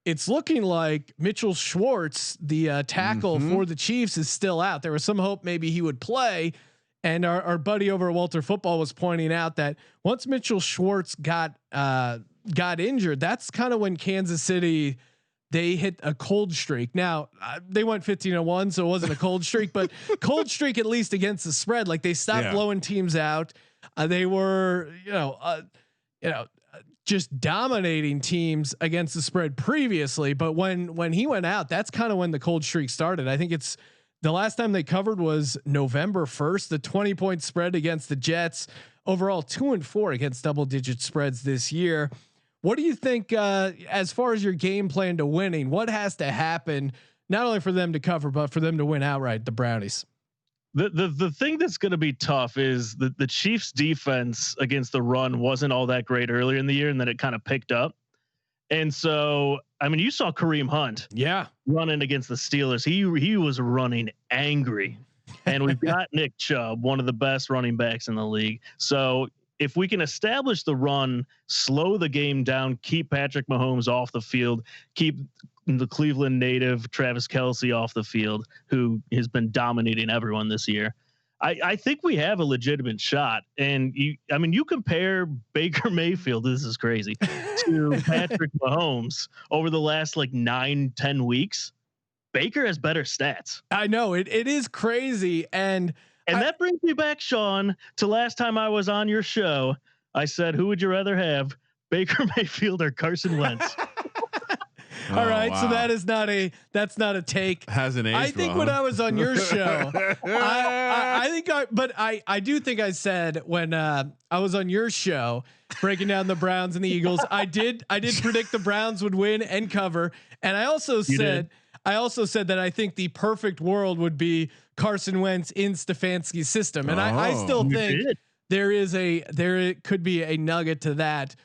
it's looking like Mitchell Schwartz, the tackle for the Chiefs, is still out. There was some hope maybe he would play. And our buddy over at Walter Football was pointing out that once Mitchell Schwartz got injured, that's kind of when Kansas City, they hit a cold streak. Now they went 15-1, so it wasn't a cold streak, but cold streak at least against the spread. Like they stopped blowing teams out. They were, just dominating teams against the spread previously. But when he went out, that's kind of when the cold streak started. I think it's the last time they covered was November 1st, the 20-point spread against the Jets. Overall 2-4 against double-digit spreads this year. What do you think as far as your game plan to winning? What has to happen not only for them to cover, but for them to win outright, the Brownies? The thing that's going to be tough is the Chiefs defense against the run wasn't all that great earlier in the year, and then it kind of picked up. And so, I mean, you saw Kareem Hunt, running against the Steelers. He was running angry, and we've got Nick Chubb, one of the best running backs in the league. So if we can establish the run, slow the game down, keep Patrick Mahomes off the field, keep the Cleveland native Travis Kelce off the field, who has been dominating everyone this year, I think we have a legitimate shot. And you compare Baker Mayfield, this is crazy, to Patrick Mahomes over the last 9-10 weeks. Baker has better stats. I know it is crazy. And that brings me back, Sean, to last time I was on your show. I said, who would you rather have, Baker Mayfield or Carson Wentz? All right. Wow. So that's not a take. Hasn't aged I think well, when I was on your show, I do think I said when I was on your show breaking down the Browns and the Eagles, I did predict the Browns would win and cover. And I also said I also said that I think the perfect world would be Carson Wentz in Stefanski's system, and I still think there could be a nugget to that.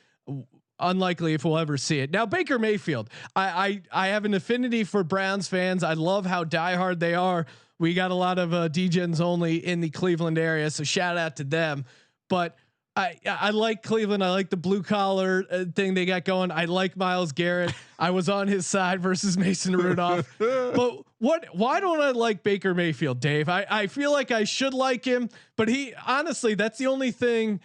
Unlikely if we'll ever see it. Now Baker Mayfield, I have an affinity for Browns fans. I love how diehard they are. We got a lot of DGens only in the Cleveland area, so shout out to them. But I like Cleveland. I like the blue collar thing they got going. I like Myles Garrett. I was on his side versus Mason Rudolph. But why don't I like Baker Mayfield, Dave? I feel like I should like him, but honestly, that's the only thing,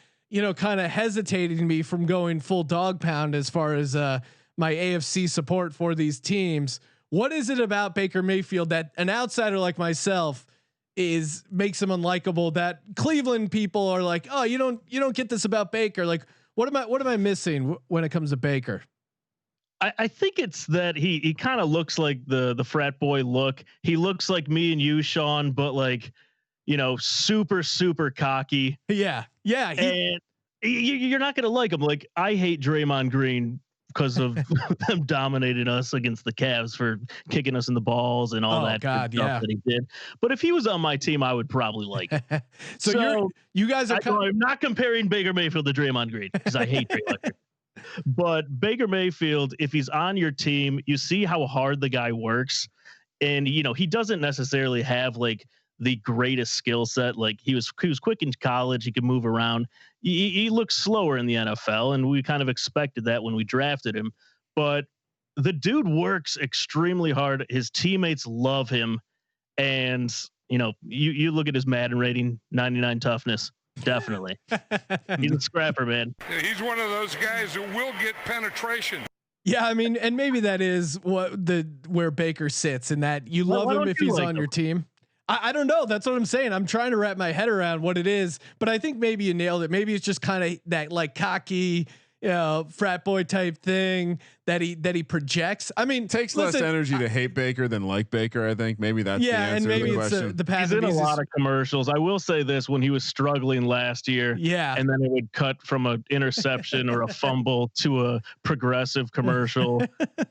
kind of hesitating me from going full dog pound as far as my AFC support for these teams. What is it about Baker Mayfield that an outsider like myself makes him unlikable, that Cleveland people are like, oh, you don't get this about Baker? Like, what am I missing when it comes to Baker? I think it's that he kind of looks like the frat boy look. He looks like me and you, Sean, but like, super, super cocky. Yeah. And you're not going to like him. Like, I hate Draymond Green because of them dominating us against the Cavs for kicking us in the balls and all that stuff that he did. But if he was on my team, I would probably like it. so you guys are. I'm not comparing Baker Mayfield to Draymond Green because I hate Draymond Green. But Baker Mayfield, if he's on your team, you see how hard the guy works, and he doesn't necessarily have like the greatest skill set. Like he was quick in college. He could move around. He looks slower in the NFL, and we kind of expected that when we drafted him. But the dude works extremely hard. His teammates love him, and you look at his Madden rating, 99 toughness. Definitely, he's a scrapper, man. He's one of those guys who will get penetration. Yeah, I mean, and maybe that is where Baker sits, in that you love him if he's on your team. I don't know. That's what I'm saying. I'm trying to wrap my head around what it is, but I think maybe you nailed it. Maybe it's just kind of that like cocky, frat boy type thing that he projects. I mean, it takes less energy to hate Baker than like Baker. I think maybe that's the answer, and maybe to the it's question. the path. He's in a lot of commercials. I will say this: when he was struggling last year, and then it would cut from an interception or a fumble to a progressive commercial.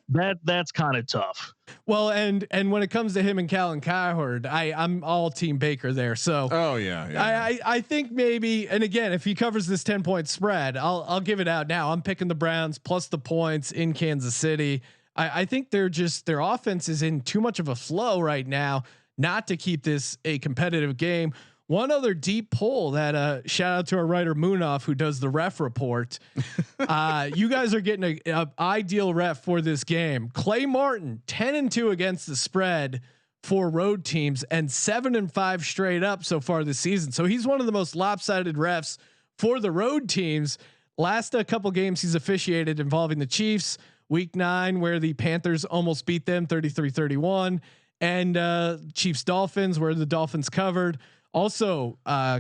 That's kind of tough. Well, and when it comes to him and Callan Cowherd, I'm all team Baker there. So I think maybe, and again, if he covers this 10-point spread, I'll give it out now. I'm picking the Browns plus the points in Kansas City. I think their offense is in too much of a flow right now not to keep this a competitive game. One other deep pull that shout out to our writer Moonoff, who does the ref report. You guys are getting a ideal ref for this game. Clay Martin, 10-2 against the spread for road teams and 7-5 straight up so far this season. So he's one of the most lopsided refs for the road teams. Last couple games he's officiated involving the Chiefs, week 9, where the Panthers almost beat them 33-31, and Chiefs Dolphins, where the Dolphins covered. Also,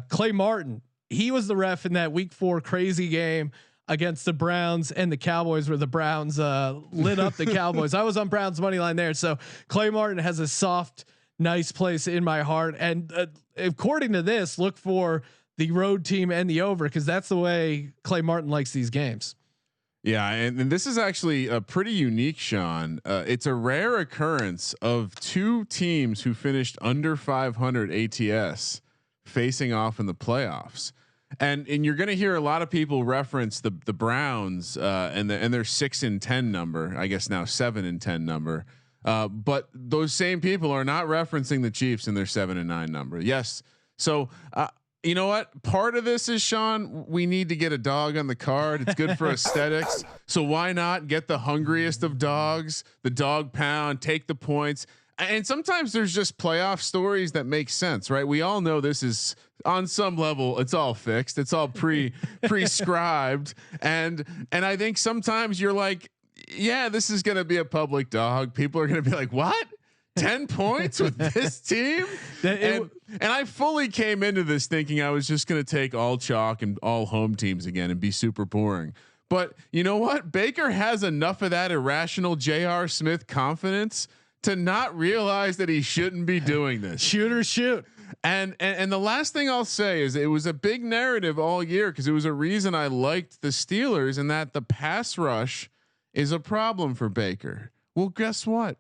Clay Martin, he was the ref in that week 4 crazy game against the Browns and the Cowboys, where the Browns lit up the Cowboys. I was on Browns money line there. So Clay Martin has a soft, nice place in my heart. And according to this, look for the road team and the over, because that's the way Clay Martin likes these games. Yeah, and this is actually a pretty unique, Sean. It's a rare occurrence of 2 teams who finished under 500 ATS facing off in the playoffs, and you're going to hear a lot of people reference the Browns and their 6-10 number. I guess now 7-10 number, but those same people are not referencing the Chiefs and their 7-9 number. Yes, so. You know what? Part of this is, Sean, we need to get a dog on the card. It's good for aesthetics. So why not get the hungriest of dogs, the dog pound, take the points. And sometimes there's just playoff stories that make sense, right? We all know this is on some level, it's all fixed. It's all prescribed. And I think sometimes you're like, yeah, this is going to be a public dog. People are going to be like, what? 10 points with this team, and I fully came into this thinking I was just going to take all chalk and all home teams again and be super boring. But you know what? Baker has enough of that irrational J.R. Smith confidence to not realize that he shouldn't be doing this. Shoot. And the last thing I'll say is it was a big narrative all year, because it was a reason I liked the Steelers, and that the pass rush is a problem for Baker. Well, guess what?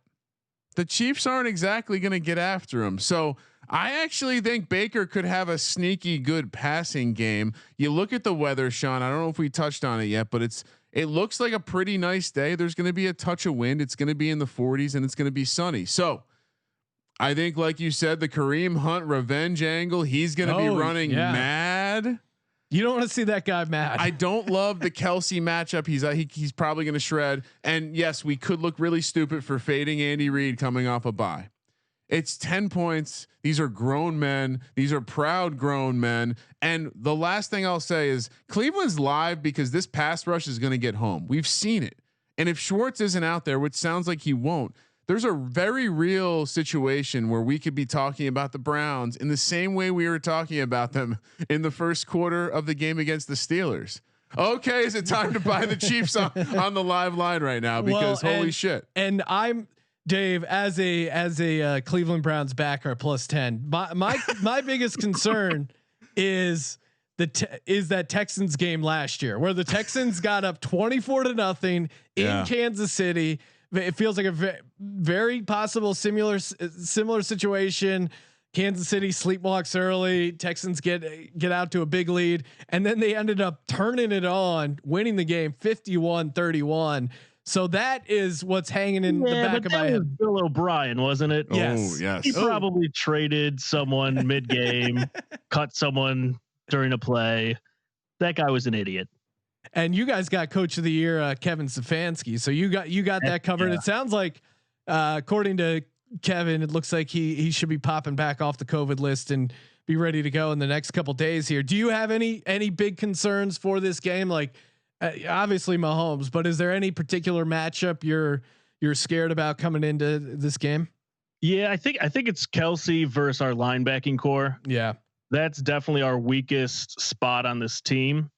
the Chiefs aren't exactly going to get after him. So I actually think Baker could have a sneaky good passing game. You look at the weather, Sean. I don't know if we touched on it yet, but it looks like a pretty nice day. There's going to be a touch of wind. It's going to be in the 40s and it's going to be sunny. So I think, like you said, the Kareem Hunt revenge angle, he's going to be running mad. You don't want to see that guy mad. I don't love the Kelsey matchup. He's probably going to shred. And yes, we could look really stupid for fading Andy Reid coming off a bye. It's 10 points. These are grown men. These are proud grown men. And the last thing I'll say is Cleveland's live because this pass rush is going to get home. We've seen it. And if Schwartz isn't out there, which sounds like he won't, there's a very real situation where we could be talking about the Browns in the same way we were talking about them in the first quarter of the game against the Steelers. Okay, is it time to buy the Chiefs on the live line right now? Because holy shit. And I'm Dave as a Cleveland Browns backer +10. My biggest concern is that Texans game last year where the Texans got up 24-0 in Kansas City. It feels like a very possible similar situation. Kansas City sleepwalks early. Texans get out to a big lead, and then they ended up turning it on, winning the game 51-31. So that is what's hanging in the back of my head. Bill O'Brien, wasn't it? Yes. Oh, yes. He probably traded someone mid-game, cut someone during a play. That guy was an idiot. And you guys got Coach of the Year, Kevin Stefanski. So you got that covered. It sounds like, according to Kevin, it looks like he should be popping back off the COVID list and be ready to go in the next couple days here. Do you have any big concerns for this game? Like obviously Mahomes, but is there any particular matchup you're scared about coming into this game? Yeah, I think it's Kelsey versus our linebacking core. Yeah, that's definitely our weakest spot on this team.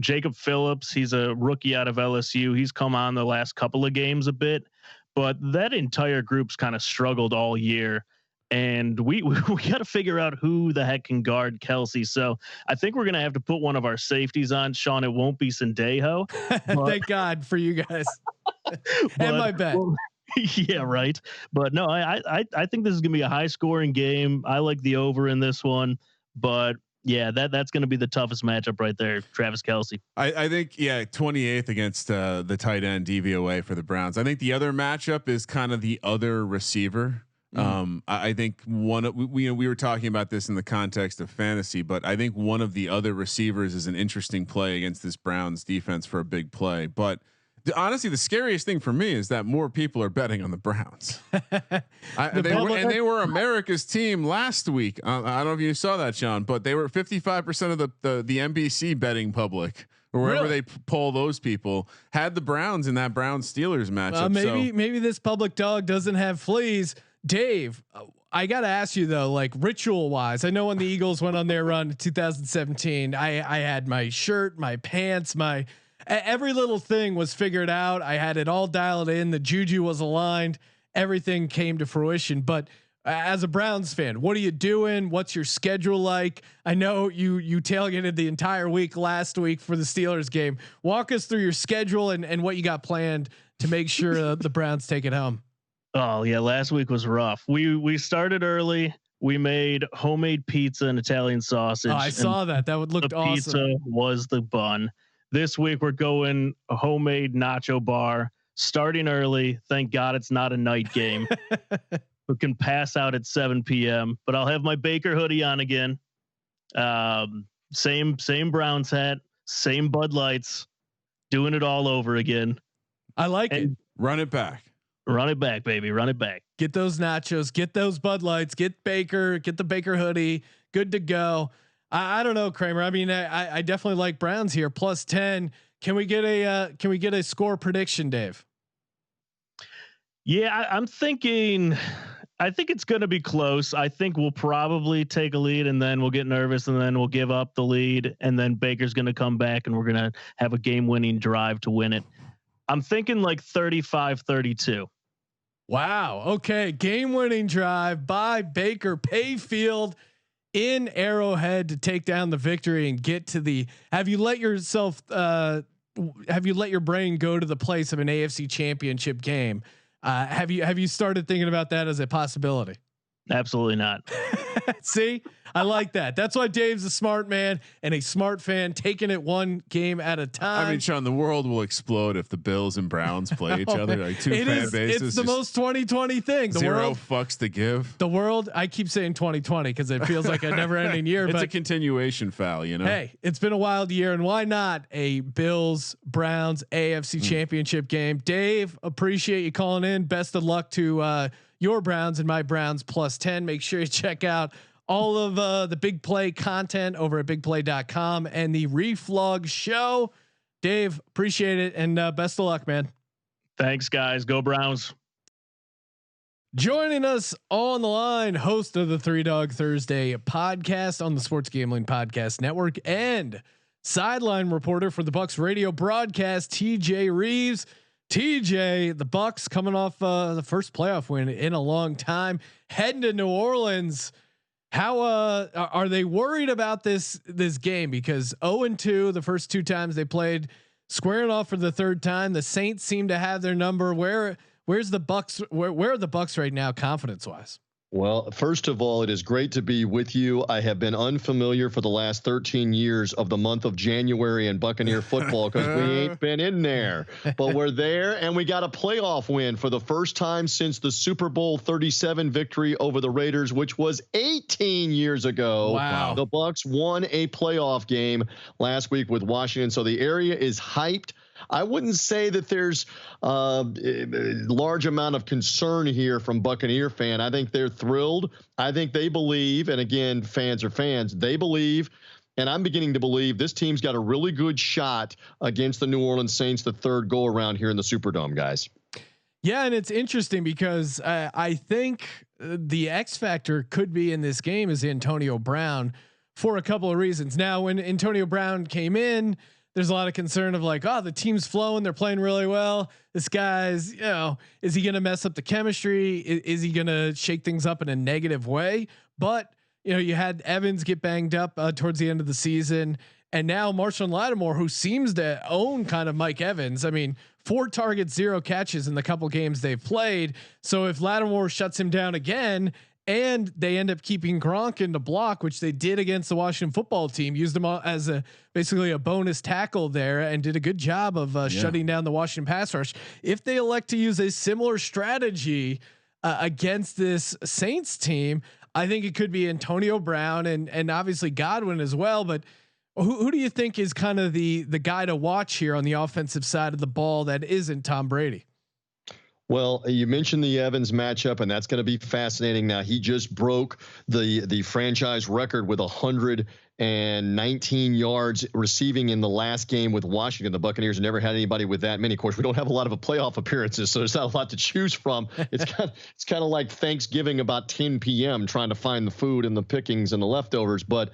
Jacob Phillips, he's a rookie out of LSU. He's come on the last couple of games a bit, but that entire group's kind of struggled all year. And we got to figure out who the heck can guard Kelsey. So I think we're going to have to put one of our safeties on. Sean, it won't be Sendejo. Thank God for you guys. And my bet. Well, yeah, right. But no, I think this is going to be a high scoring game. I like the over in this one, but yeah, that's going to be the toughest matchup right there. Travis Kelsey. I think 28th against the tight end DVOA for the Browns. I think the other matchup is kind of the other receiver. I think we were talking about this in the context of fantasy, but I think one of the other receivers is an interesting play against this Browns defense for a big play. But honestly, the scariest thing for me is that more people are betting on the Browns. They were America's team last week. I don't know if you saw that, Sean, but they were 55% of the NBC betting public, or wherever they poll those people, had the Browns in that Browns Steelers matchup. Maybe this public dog doesn't have fleas. Dave, I got to ask you though, like ritual wise, I know when the Eagles went on their run in 2017, I had my shirt, my pants, every little thing was figured out. I had it all dialed in. The juju was aligned. Everything came to fruition. But as a Browns fan, what are you doing? What's your schedule like? I know you tailgated the entire week last week for the Steelers game. Walk us through your schedule and what you got planned to make sure the Browns take it home. Oh yeah, last week was rough. We started early. We made homemade pizza and Italian sausage. Oh, I saw that. That would look awesome. Pizza was the bun. This week we're going a homemade nacho bar, starting early. Thank God it's not a night game. We can pass out at 7 p.m. But I'll have my Baker hoodie on again. Same Browns hat, same Bud Lights, doing it all over again. I like it. Run it back. Run it back, baby. Run it back. Get those nachos, get those Bud Lights, get the Baker hoodie. Good to go. I don't know, Kramer. I mean, I definitely like Browns here +10. Can we get a score prediction, Dave? Yeah, I'm thinking. I think it's going to be close. I think we'll probably take a lead and then we'll get nervous and then we'll give up the lead and then Baker's going to come back and we're going to have a game-winning drive to win it. I'm thinking like 35-32. Wow. Okay. Game-winning drive by Baker Mayfield in Arrowhead to take down the victory and get to the. Have you let your brain go to the place of an AFC Championship game? Have you started thinking about that as a possibility? Absolutely not. See, I like that. That's why Dave's a smart man and a smart fan, taking it one game at a time. I mean, Sean, the world will explode if the Bills and Browns play each other. Like two fan bases. It's the most 2020 thing. The zero world, fucks to give. The world. I keep saying 2020 because it feels like a never-ending year. It's but a continuation foul, you know. Hey, it's been a wild year, and why not a Bills Browns AFC Championship game? Dave, appreciate you calling in. Best of luck to your Browns and my Browns +10. Make sure you check out all of the big play content over at bigplay.com and the Reflog show. Dave, appreciate it. And best of luck, man. Thanks, guys. Go Browns. Joining us on the line, host of the 3 Dog Thursday podcast on the Sports Gambling Podcast Network and sideline reporter for the Bucs radio broadcast, TJ Rives. TJ, the Bucs coming off the first playoff win in a long time, heading to New Orleans. How are they worried about this game? Because 0-2 the first 2 times they played, squaring off for the 3rd time. The Saints seem to have their number. Where's the Bucs? Where are the Bucs right now, confidence wise? Well, first of all, it is great to be with you. I have been unfamiliar for the last 13 years of the month of January in Buccaneer football because we ain't been in there, but we're there and we got a playoff win for the first time since the Super Bowl 37 victory over the Raiders, which was 18 years ago. Wow. The Bucs won a playoff game last week with Washington. So the area is hyped. I wouldn't say that there's a large amount of concern here from Buccaneer fan. I think they're thrilled. I think they believe, and again, fans are fans, they believe, and I'm beginning to believe this team's got a really good shot against the New Orleans Saints the 3rd go around here in the Superdome, guys. Yeah, and it's interesting because I think the X factor could be in this game is Antonio Brown for a couple of reasons. Now, when Antonio Brown came in, there's a lot of concern of like, oh, the team's flowing. They're playing really well. This guy's, is he going to mess up the chemistry? Is he going to shake things up in a negative way? But, you had Evans get banged up towards the end of the season. And now Marshawn Lattimore, who seems to own kind of Mike Evans. I mean, 4 targets, 0 catches in the couple games they've played. So if Lattimore shuts him down again, and they end up keeping Gronk in the block, which they did against the Washington football team, used him as basically a bonus tackle there and did a good job of shutting down the Washington pass rush. If they elect to use a similar strategy against this Saints team, I think it could be Antonio Brown and obviously Godwin as well. But who do you think is kind of the guy to watch here on the offensive side of the ball that isn't Tom Brady? Well, you mentioned the Evans matchup, and that's going to be fascinating. Now, he just broke the franchise record with 119 yards receiving in the last game with Washington. The Buccaneers never had anybody with that many. Of course, we don't have a lot of playoff appearances, so there's not a lot to choose from. It's kind of like Thanksgiving about 10 p.m. trying to find the food and the pickings and the leftovers. But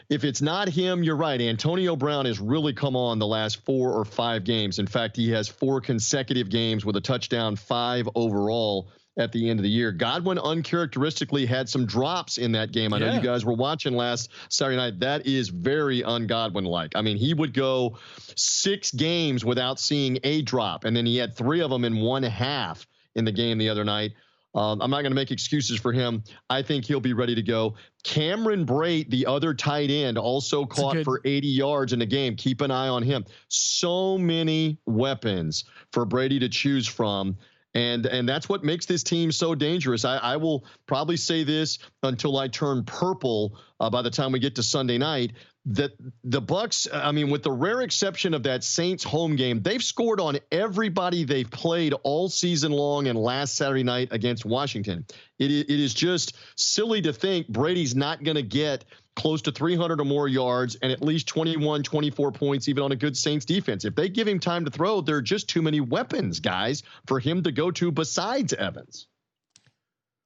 if it's not him, you're right. Antonio Brown has really come on the last 4 or 5 games. In fact, he has 4 consecutive games with a touchdown, 5 overall at the end of the year. Godwin uncharacteristically had some drops in that game. I know you guys were watching last Saturday night. That is very un-Godwin-like. I mean, he would go 6 games without seeing a drop, and then he had 3 of them in one half in the game the other night. I'm not going to make excuses for him. I think he'll be ready to go. Cameron Brate, the other tight end, also caught for 80 yards in the game. Keep an eye on him. So many weapons for Brady to choose from. And that's what makes this team so dangerous. I will probably say this until I turn purple by the time we get to Sunday night, that the Bucs, I mean, with the rare exception of that Saints home game, they've scored on everybody they've played all season long and last Saturday night against Washington. It is just silly to think Brady's not going to get close to 300 or more yards and at least 21, 24 points, even on a good Saints defense. If they give him time to throw, there are just too many weapons, guys, for him to go to besides Evans.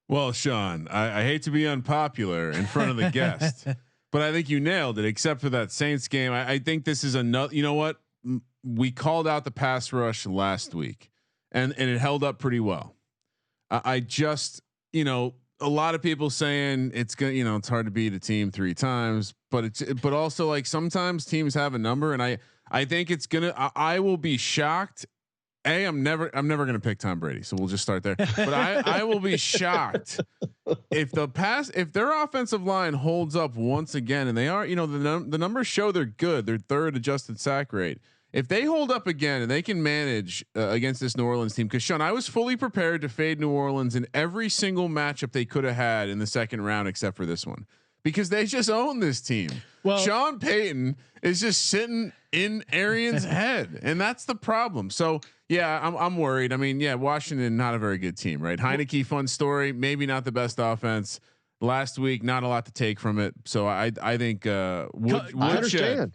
Well, Sean, I hate to be unpopular in front of the guest, but I think you nailed it, except for that Saints game. I think this is another, you know what? We called out the pass rush last week and it held up pretty well. I just, a lot of people saying it's going to, it's hard to beat a team 3 times, but also like sometimes teams have a number, and I think it's going to, I will be shocked I'm never going to pick Tom Brady, so we'll just start there. But I will be shocked if their offensive line holds up once again, and they are, the numbers show they're good. They're third adjusted sack rate. If they hold up again and they can manage against this New Orleans team, because Sean, I was fully prepared to fade New Orleans in every single matchup they could have had in the second round, except for this one, because they just own this team. Well, Sean Payton is just sitting in Arians' head, and that's the problem. So yeah, I'm worried. I mean, yeah, Washington, not a very good team, right? Heineke, fun story, maybe not the best offense. Last week, not a lot to take from it. So I think Woodshed.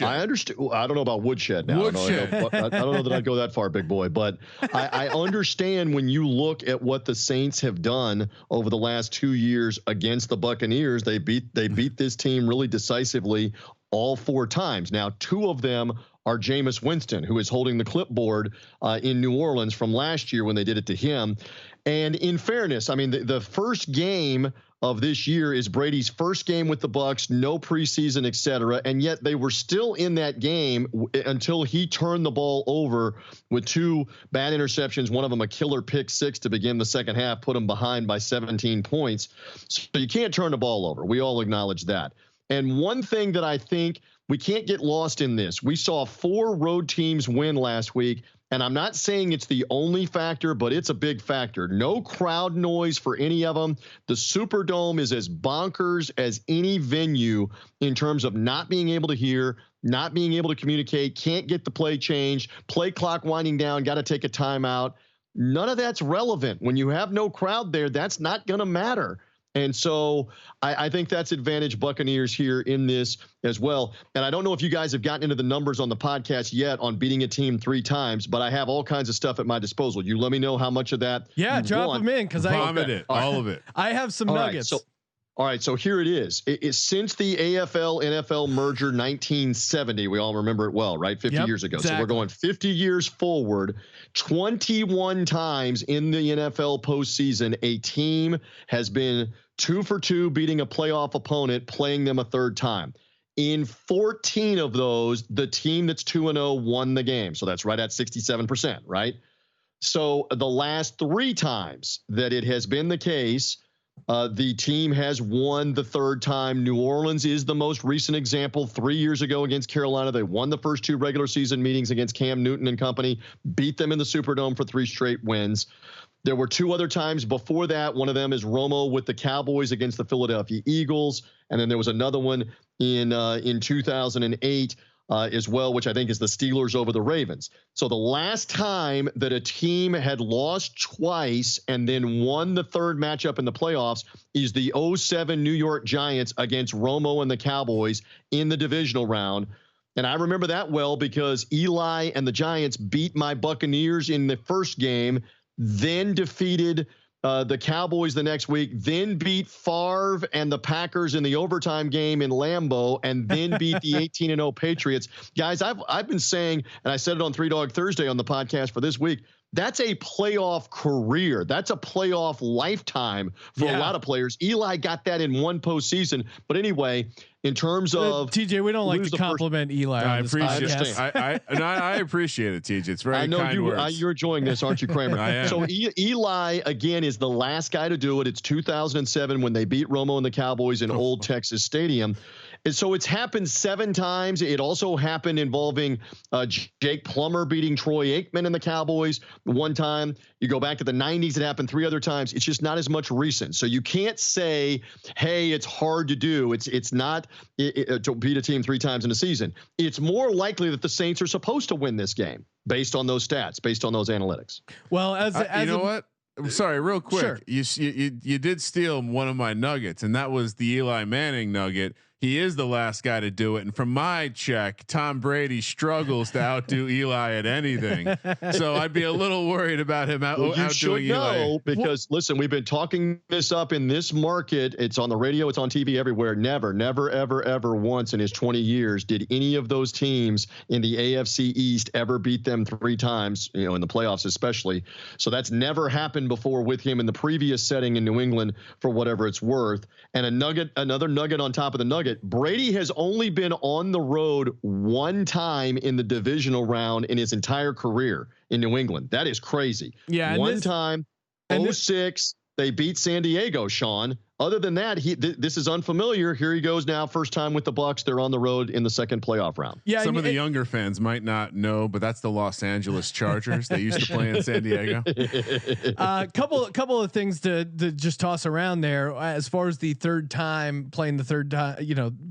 I understand. I don't know about Woodshed now. I don't know that I'd go that far, big boy. But I understand when you look at what the Saints have done over the last 2 years against the Buccaneers. They beat this team really decisively all 4 times. Now, 2 of them are Jameis Winston, who is holding the clipboard in New Orleans from last year when they did it to him. And in fairness, I mean, the first game of this year is Brady's first game with the Bucs, no preseason, et cetera. And yet they were still in that game until he turned the ball over with 2 bad interceptions, one of them a killer pick 6 to begin the second half, put them behind by 17 points. So you can't turn the ball over. We all acknowledge that. And one thing that I think we can't get lost in this, we saw 4 road teams win last week. And I'm not saying it's the only factor, but it's a big factor. No crowd noise for any of them. The Superdome is as bonkers as any venue in terms of not being able to hear, not being able to communicate, can't get the play changed, play clock winding down, got to take a timeout. None of that's relevant. When you have no crowd there, that's not going to matter. And so I think that's advantage Buccaneers here in this as well. And I don't know if you guys have gotten into the numbers on the podcast yet on beating a team 3 times, but I have all kinds of stuff at my disposal. You let me know how much of that. Yeah, drop them in because I vomit it, all of it. I have some nuggets. All right, so here it is. Since the AFL-NFL merger 1970, we all remember it well, right? 50 years ago. Exactly. So we're going 50 years forward. 21 times in the NFL postseason, a team has been 2 for 2, beating a playoff opponent, playing them a third time. In 14 of those, the team that's 2-0 won the game. So that's right at 67%, right? So the last 3 times that it has been the case, the team has won the third time. New Orleans is the most recent example. 3 years ago against Carolina, they won the first 2 regular season meetings against Cam Newton and company, beat them in the Superdome for 3 straight wins. There were 2 other times before that. One of them is Romo with the Cowboys against the Philadelphia Eagles. And then there was another one in 2008 as well, which I think is the Steelers over the Ravens. So the last time that a team had lost twice and then won the third matchup in the playoffs is the 2007 New York Giants against Romo and the Cowboys in the divisional round. And I remember that well because Eli and the Giants beat my Buccaneers in the first game, then defeated the Cowboys the next week, then beat Favre and the Packers in the overtime game in Lambeau, and then beat the 18-0 Patriots. Guys, I've been saying, and I said it on 3 Dog Thursday on the podcast for this week, that's a playoff career. That's a playoff lifetime for a lot of players. Eli got that in 1 postseason. But anyway, in terms of TJ, we don't like to compliment Eli. I appreciate it. I appreciate it, TJ. It's very I know kind words. You're enjoying this, aren't you, Kramer? I am. So Eli again is the last guy to do it. It's 2007 when they beat Romo and the Cowboys in Old Texas Stadium. And so it's happened 7 times. It also happened involving Jake Plummer beating Troy Aikman and the Cowboys one time. You go back to the 90s, it happened 3 other times. It's just not as much recent. So you can't say, hey, it's hard to do. It's not to beat a team 3 times in a season. It's more likely that the Saints are supposed to win this game based on those stats, based on those analytics. Well, as you know what? I'm sorry, real quick. Sure. You did steal one of my nuggets, and that was the Eli Manning nugget. He is the last guy to do it. And from my check, Tom Brady struggles to outdo Eli at anything. So I'd be a little worried about him outdoing Eli. Because listen, we've been talking this up in this market. It's on the radio, it's on TV everywhere. Never, ever once in his 20 years did any of those teams in the AFC East ever beat them 3 times, in the playoffs especially. So that's never happened before with him in the previous setting in New England, for whatever it's worth. And another nugget on top of the nugget. it. Brady has only been on the road one time in the divisional round in his entire career in New England. That is crazy. Yeah. One time, 06, they beat San Diego, Sean. Other than that, this is unfamiliar. Here he goes now. First time with the Bucs. They're on the road in the second playoff round. Yeah, some of the younger fans might not know, but that's the Los Angeles Chargers. They used to play in San Diego. Couple of things to just toss around there as far as the third time playing the third time,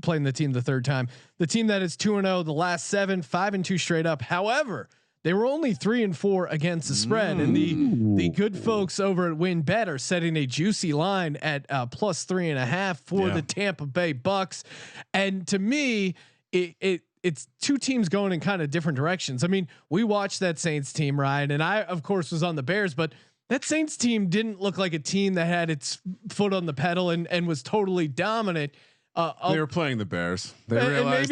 playing the team the third time. The team that is 2-0 the last 7, 5-2 straight up. However, they were only 3-4 against the spread, and the good folks over at WinBet are setting a juicy line at plus 3.5 for the Tampa Bay Bucs. And to me, it's two teams going in kind of different directions. I mean, we watched that Saints team, Ryan, and I of course was on the Bears, but that Saints team didn't look like a team that had its foot on the pedal and was totally dominant. They were playing the Bears. They realized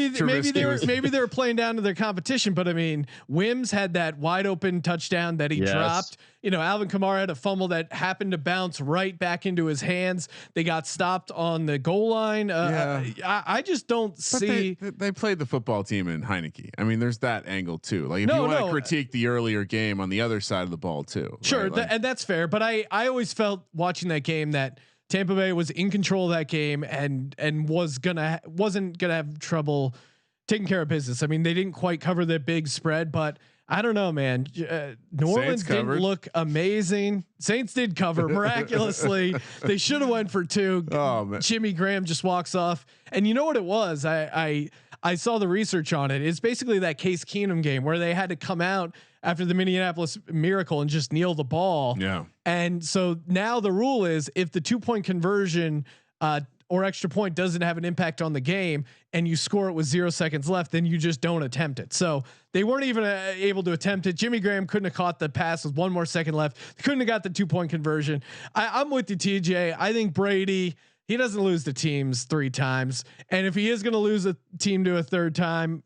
maybe they were playing down to their competition, but I mean, Wims had that wide open touchdown that he dropped. Alvin Kamara had a fumble that happened to bounce right back into his hands. They got stopped on the goal line. I just don't see. They played the football team in Heineke. I mean, there's that angle too. Like if you want to critique the earlier game on the other side of the ball too. Sure, right? And that's fair. But I always felt watching that game that Tampa Bay was in control of that game and wasn't gonna have trouble taking care of business. I mean, they didn't quite cover the big spread, but I don't know, man. New Orleans didn't look amazing. Saints did cover miraculously. They should have went for 2. Oh, man. Jimmy Graham just walks off, and you know what it was? I saw the research on it. It's basically that Case Keenum game where they had to come out after the Minneapolis Miracle and just kneel the ball. Yeah. And so now the rule is if the 2-point conversion or extra point doesn't have an impact on the game and you score it with 0 seconds left, then you just don't attempt it. So they weren't even able to attempt it. Jimmy Graham couldn't have caught the pass with 1 more second left. Couldn't have got the 2-point conversion. I'm with you, TJ. I think Brady, he doesn't lose to teams 3 times. And if he is going to lose a team to a third time,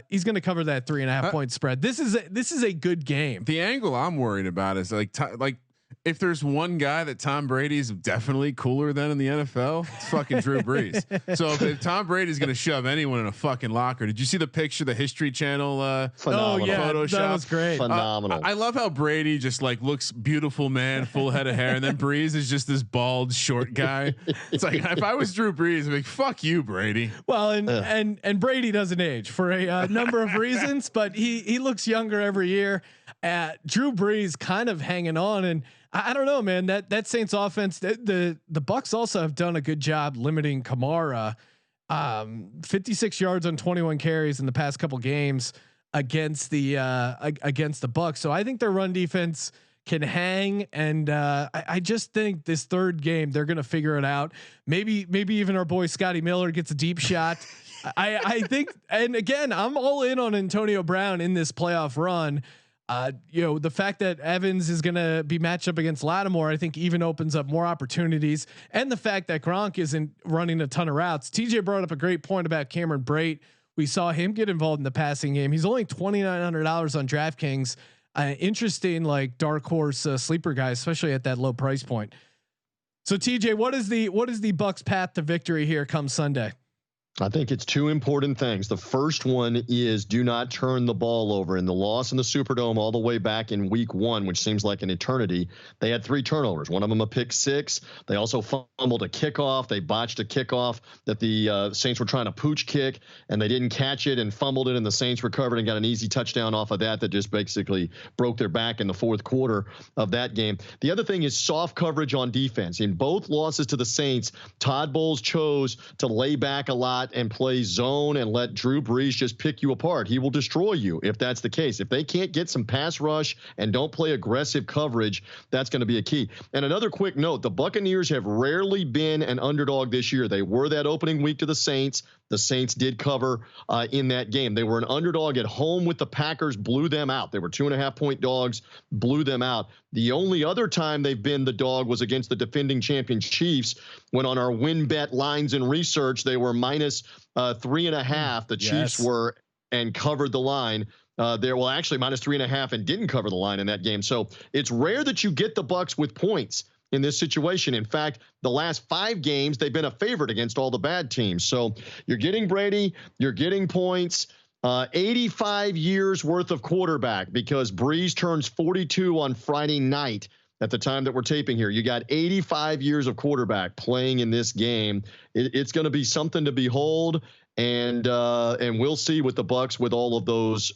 he's going to cover that 3.5 point spread. This is a good game. The angle I'm worried about is like if there's one guy that Tom Brady's definitely cooler than in the NFL, it's fucking Drew Brees. So if Tom Brady's going to shove anyone in a fucking locker, did you see the picture, the History Channel Photoshop? That was great. Phenomenal. I love how Brady just like looks beautiful, man, full head of hair, and then Brees is just this bald, short guy. It's like if I was Drew Brees, I'd be like, "Fuck you, Brady." Well, and Brady doesn't age for a number of reasons, but he looks younger every year. Drew Brees kind of hanging on, and I don't know, man. That Saints offense, the Bucs also have done a good job limiting Kamara. 56 yards on 21 carries in the past couple games against the Bucs. So I think their run defense can hang, and I just think this third game they're gonna figure it out. Maybe even our boy Scotty Miller gets a deep shot. I think, and again, I'm all in on Antonio Brown in this playoff run. The fact that Evans is going to be matched up against Lattimore, I think even opens up more opportunities. And the fact that Gronk isn't running a ton of routes. TJ brought up a great point about Cameron Brate. We saw him get involved in the passing game. He's only $2,900 on DraftKings. Interesting, like dark horse sleeper guy, especially at that low price point. So TJ, what is the Bucs path to victory here come Sunday? I think it's 2 important things. The first one is do not turn the ball over. In the loss in the Superdome all the way back in week 1, which seems like an eternity, they had 3 turnovers. One of them a pick 6. They also fumbled a kickoff. They botched a kickoff that the Saints were trying to pooch kick, and they didn't catch it and fumbled it, and the Saints recovered and got an easy touchdown off of that just basically broke their back in the 4th quarter of that game. The other thing is soft coverage on defense. In both losses to the Saints, Todd Bowles chose to lay back a lot and play zone and let Drew Brees just pick you apart. He will destroy you if that's the case. If they can't get some pass rush and don't play aggressive coverage, that's going to be a key. And another quick note, the Buccaneers have rarely been an underdog this year. They were that opening week to the Saints. The Saints did cover in that game. They were an underdog at home with the Packers, blew them out. They were 2.5-point dogs, blew them out. The only other time they've been the dog was against the defending champion Chiefs, when on our WinBet lines and research, they were minus 3.5. The Chiefs were, and covered the line. Actually minus 3.5 and didn't cover the line in that game. So it's rare that you get the Bucs with points in this situation. In fact, the last 5 games, they've been a favorite against all the bad teams. So you're getting Brady, you're getting points. 85 years worth of quarterback, because Breeze turns 42 on Friday night at the time that we're taping here. You got 85 years of quarterback playing in this game. It's going to be something to behold. And we'll see with the Bucs with all of those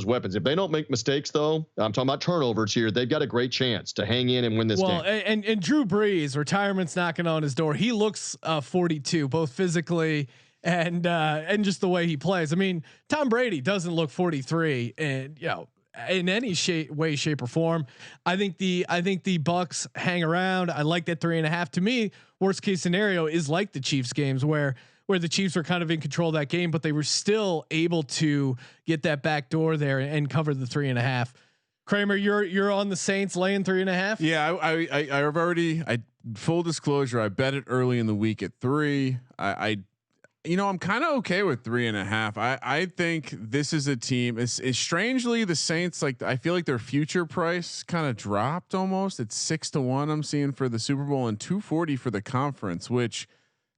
weapons. If they don't make mistakes, though, I'm talking about turnovers here, they've got a great chance to hang in and win this game. And Drew Brees, retirement's knocking on his door. He looks 42, both physically and just the way he plays. I mean, Tom Brady doesn't look 43, and in any way, shape, or form. I think the Bucs hang around. I like that 3.5. To me, worst case scenario is like the Chiefs games where the Chiefs were kind of in control of that game, but they were still able to get that back door there and cover the 3.5. Kramer, you're on the Saints laying 3.5. Yeah, I've already. Full disclosure, I bet it early in the week at 3. I'm kind of okay with 3.5. I think this is a team. It's strangely the Saints. Like, I feel like their future price kind of dropped almost. It's 6-1 I'm seeing for the Super Bowl and 240 for the conference, which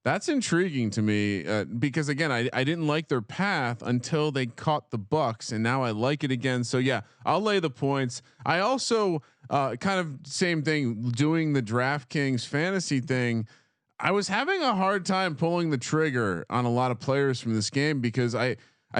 that's intriguing to me because again, I didn't like their path until they caught the Bucs, and now I like it again. So yeah, I'll lay the points. I also kind of same thing doing the DraftKings fantasy thing. I was having a hard time pulling the trigger on a lot of players from this game because I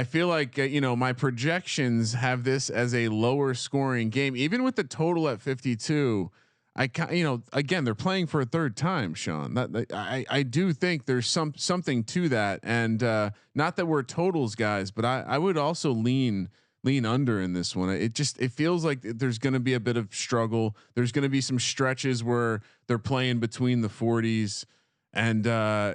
feel like my projections have this as a lower scoring game, even with the total at 52. Again, they're playing for a third time, Sean. I do think there's something to that, and not that we're totals guys, but I would also lean under in this one. It feels like there's going to be a bit of struggle. There's going to be some stretches where they're playing between the 40s. And I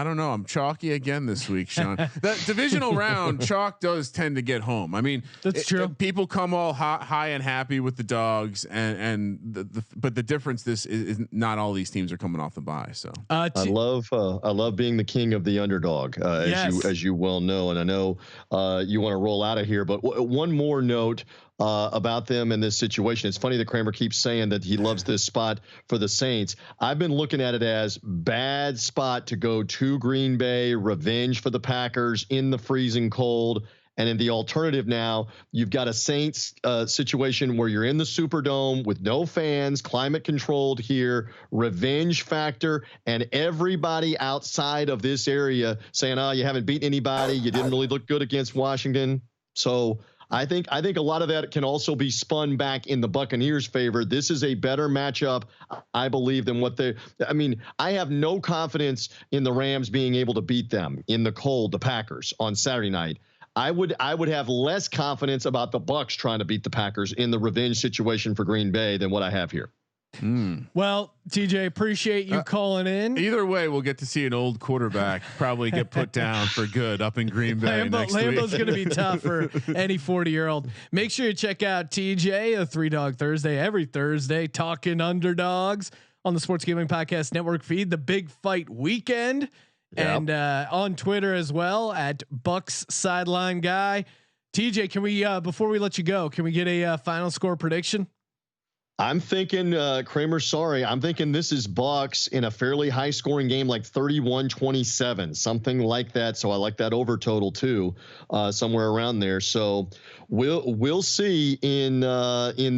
don't know. I'm chalky again this week, Sean. The divisional round, chalk does tend to get home. I mean, that's true. People come all high and happy with the dogs, but the difference is not all these teams are coming off the bye. So I love being the king of the underdog, as you well know, and I know you want to roll out of here. But one more note about them in this situation. It's funny that Kramer keeps saying that he loves this spot for the Saints. I've been looking at it as bad spot to go to Green Bay, revenge for the Packers in the freezing cold. And in the alternative now, you've got a Saints situation where you're in the Superdome with no fans, climate controlled here, revenge factor, and everybody outside of this area saying, "Oh, you haven't beaten anybody. You didn't really look good against Washington." So I think a lot of that can also be spun back in the Buccaneers' favor. This is a better matchup, I believe, than what they. I mean, I have no confidence in the Rams being able to beat them in the cold, the Packers, on Saturday night. I would have less confidence about the Bucs trying to beat the Packers in the revenge situation for Green Bay than what I have here. Well, TJ, appreciate you calling in. Either way, we'll get to see an old quarterback probably get put down for good up in Green Bay next week. Lambeau's going to be tough for any 40-year-old. Make sure you check out TJ, a 3 Dog Thursday, every Thursday, talking underdogs on the Sports Gambling Podcast Network feed, the Big Fight Weekend, and on Twitter as well at Bucs Sideline Guy. TJ, can we before we let you go, can we get a final score prediction? I'm thinking, Kramer, sorry. I'm thinking this is Bucs in a fairly high scoring game, like 31-27, something like that. So I like that over total too, somewhere around there. So we'll see in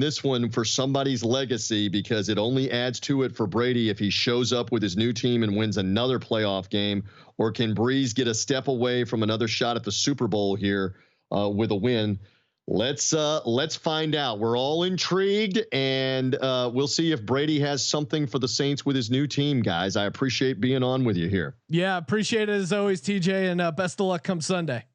this one for somebody's legacy, because it only adds to it for Brady if he shows up with his new team and wins another playoff game, or can Breeze get a step away from another shot at the Super Bowl here with a win? Let's find out. We're all intrigued, and we'll see if Brady has something for the Saints with his new team, guys. I appreciate being on with you here. Yeah, appreciate it as always, TJ, and best of luck come Sunday.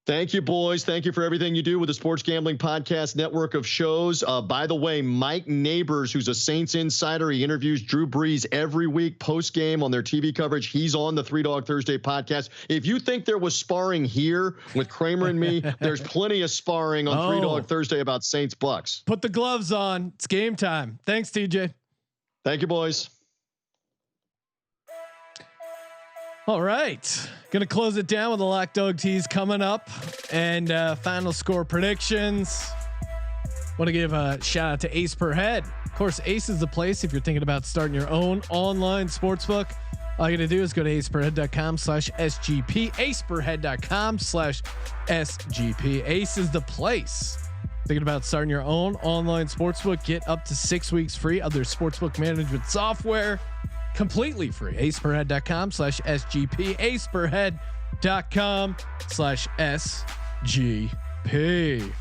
Thank you, boys. Thank you for everything you do with the Sports Gambling Podcast network of shows. By the way, Mike Neighbors, who's a Saints insider, he interviews Drew Brees every week post game on their TV coverage. He's on the 3 Dog Thursday podcast. If you think there was sparring here with Kramer and me, there's plenty of sparring on 3 Dog Thursday about Saints Bucs. Put the gloves on. It's game time. Thanks, TJ. Thank you, boys. All right, gonna close it down with the Lock Dog Tees coming up, and final score predictions. Want to give a shout out to Ace Per Head. Of course, Ace is the place if you're thinking about starting your own online sportsbook. All you got to do is go to aceperhead.com/SGP, aceperhead.com/SGP. Ace is the place. Thinking about starting your own online sportsbook? Get up to 6 weeks free of their sportsbook management software, completely free. aceperhead.com/SGP, aceperhead.com/SGP.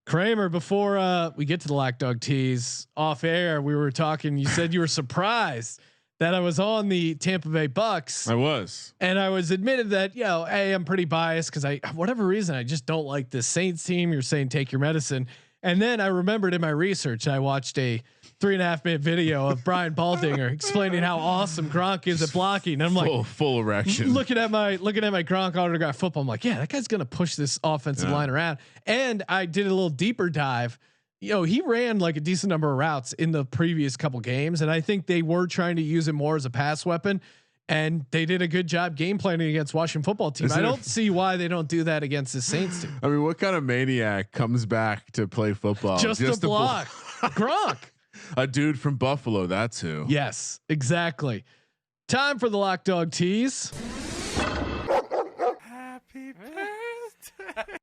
Kramer, before we get to the Lock Dog Tease, off air, we were talking. You said you were surprised that I was on the Tampa Bay Bucs. I was, and I was admitted that, hey, I'm pretty biased because whatever reason, I just don't like this Saints team. You're saying take your medicine. And then I remembered in my research, I watched a 3.5-minute video of Brian Baldinger explaining how awesome Gronk is at blocking. And I'm like, full erection. Looking at my Gronk autograph football, I'm like, yeah, that guy's gonna push this offensive line around. And I did a little deeper dive. He ran like a decent number of routes in the previous couple games, and I think they were trying to use him more as a pass weapon. And they did a good job game planning against Washington football team. I don't see why they don't do that against the Saints team. I mean, what kind of maniac comes back to play football just to block Gronk? A dude from Buffalo. That's who. Yes, exactly. Time for the Lock Dog Tease. Happy birthday.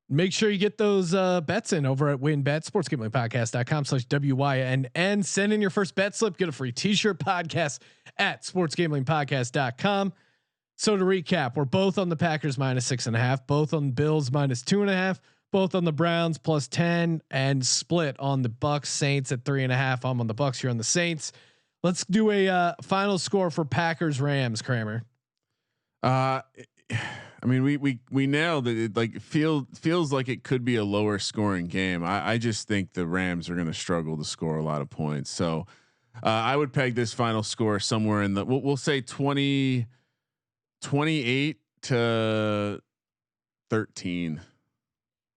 Make sure you get those bets in over at WinBet, sportsgamblingpodcast.com/WYNN. Send in your first bet slip, get a free t-shirt. Podcast at sportsgamblingpodcast.com. So to recap, we're both on the Packers -6.5, both on the Bills -2.5, both on the Browns +10, and split on the Bucs Saints at 3.5. I'm on the Bucs, you're on the Saints. Let's do a final score for Packers Rams, Kramer. I mean, we nailed it. It like feels like it could be a lower scoring game. I just think the Rams are going to struggle to score a lot of points. So I would peg this final score somewhere in the we'll say 28 to 13.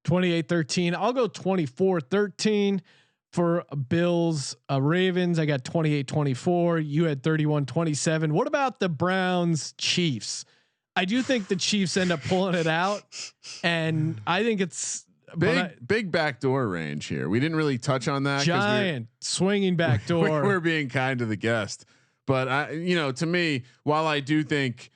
28-13. I'll go 24-13 for Bills Ravens. I got 28-24. You had 31-27. What about the Browns Chiefs? I do think the Chiefs end up pulling it out, and I think it's big backdoor range here. We didn't really touch on that. Giant swinging backdoor. We're being kind to the guest, but to me, while I do think,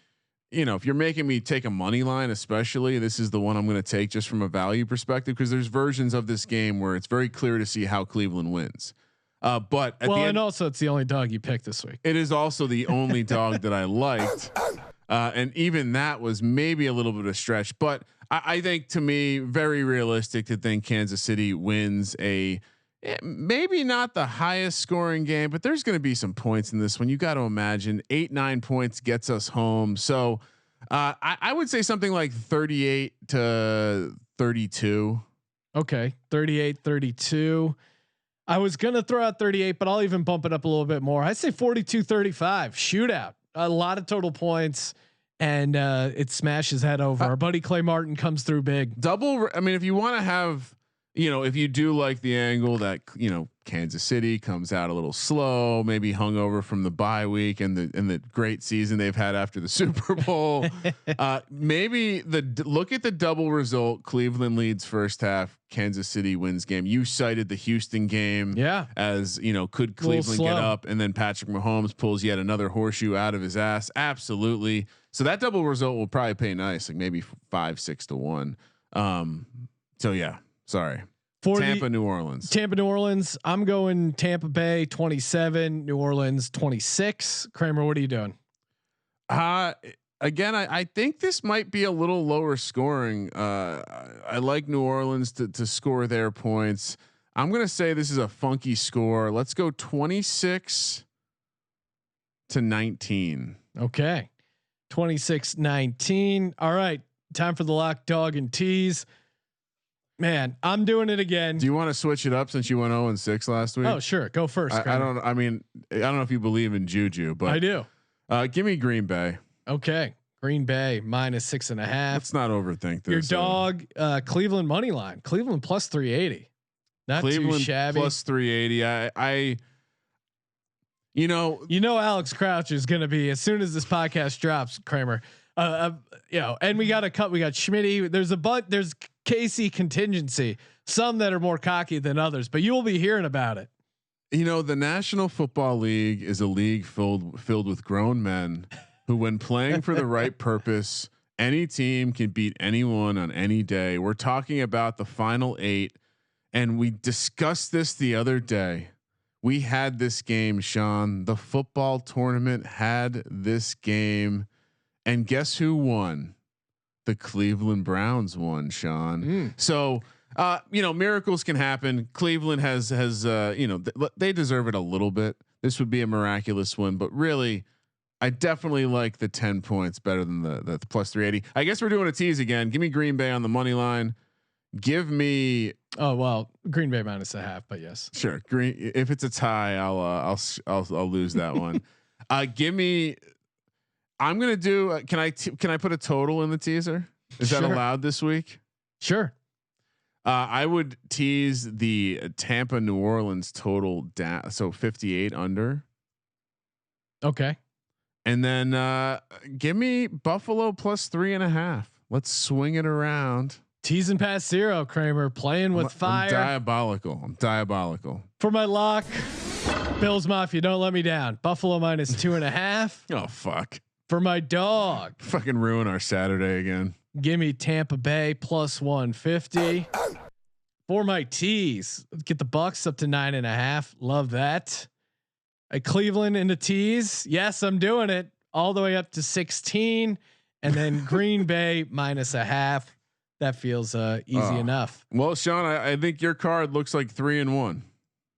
if you're making me take a money line, especially, this is the one I'm going to take just from a value perspective, because there's versions of this game where it's very clear to see how Cleveland wins. But at the end, and also it's the only dog you picked this week. It is also the only dog that I liked. And even that was maybe a little bit of a stretch, but I think, to me, very realistic to think Kansas City wins maybe not the highest scoring game, but there's going to be some points in this one. You got to imagine 8-9 points gets us home. So I would say something like 38 to 32. Okay. 38-32. I was going to throw out 38, but I'll even bump it up a little bit more. I say 42-35 shootout. A lot of total points, and it smashes head over. Our buddy Clay Martin comes through big. Double. I mean, if you want to have, if you do like the angle that Kansas City comes out a little slow, maybe hungover from the bye week and the great season they've had after the Super Bowl, maybe look at the double result. Cleveland leads first half, Kansas City wins game. You cited the Houston game, as could Cleveland get up, and then Patrick Mahomes pulls yet another horseshoe out of his ass. Absolutely. So that double result will probably pay nice, like maybe 5-6 to 1. So yeah. Sorry. Tampa, New Orleans. I'm going Tampa Bay 27, New Orleans 26. Kramer, what are you doing? Again, I think this might be a little lower scoring. I like New Orleans to score their points. I'm going to say this is a funky score. Let's go 26 to 19. Okay. 26-19. All right. Time for the Lock Dog and Tease. Man, I'm doing it again. Do you want to switch it up since you went 0-6 last week? Oh, sure. Go first. I don't know if you believe in juju, but I do. Give me Green Bay. Okay. Green Bay -6.5. Let's not overthink this. Your dog, Cleveland money line. Cleveland +380. Not Cleveland too shabby. +380. Alex Crouch is going to be, as soon as this podcast drops, Kramer, and we got We got Schmitty. There's Casey contingency. some that are more cocky than others, but you will be hearing about it. You know, the National Football League is a league filled with grown men who, when playing for the right purpose, any team can beat anyone on any day. We're talking about the final 8, and we discussed this the other day. We had this game, Sean. The football tournament had this game, and guess who won? The Cleveland Browns won, Sean. So, miracles can happen. Cleveland has they deserve it a little bit. This would be a miraculous win, but really, I definitely like the 10 points better than the plus 380. I guess we're doing a tease again. Give me Green Bay on the money line. Give me. Oh well, Green Bay -0.5, but yes, sure. Green. If it's a tie, I'll lose that one. Give me. I'm gonna do. Can I put a total in the teaser? Is that allowed this week? Sure. I would tease the Tampa New Orleans total down, so 58 under. Okay. And then give me Buffalo plus 3.5. Let's swing it around. Teasing past 0, Kramer, playing with fire. I'm diabolical. For my lock, Bills Mafia, don't let me down. Buffalo -2.5. Oh fuck. For my dog, fucking ruin our Saturday again. Give me Tampa Bay plus 150. For my tease, get the Bucs up to 9.5. Love that. Cleveland in the tease. Yes, I'm doing it all the way up to 16, and then Green Bay -0.5. That feels easy enough. Well, Sean, I think your card looks like 3-1.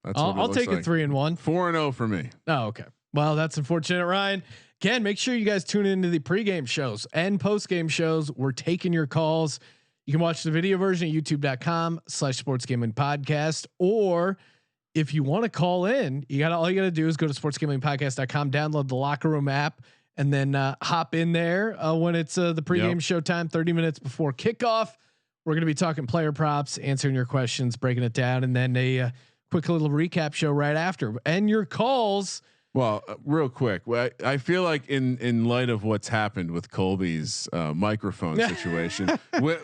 That's I'll take it 3-1. 4-0 for me. Oh, okay. Well, that's unfortunate, Ryan. Again, make sure you guys tune into the pregame shows and postgame shows. We're taking your calls. You can watch the video version at youtube.com/sportsgamingpodcast. Or if you want to call in, all you got to do is go to sportsgamingpodcast.com, download the Locker Room app, and then hop in there when it's the pregame show time, 30 minutes before kickoff. We're going to be talking player props, answering your questions, breaking it down, and then a quick little recap show right after. And your calls. Well, real quick, I feel like in light of what's happened with Colby's microphone situation,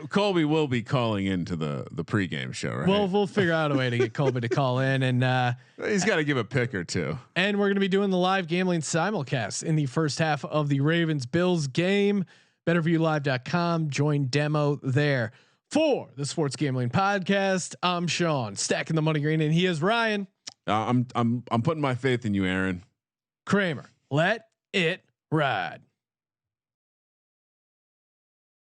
Colby will be calling into the pregame show, right? We'll figure out a way to get Colby to call in, and he's got to give a pick or two. And we're going to be doing the live gambling simulcast in the first half of the Ravens Bills game. BetterViewLive.com. Join demo there. For the Sports Gambling Podcast, I'm Sean, stacking the money green, and he is Ryan. I'm putting my faith in you, Aaron. Kramer, let it ride.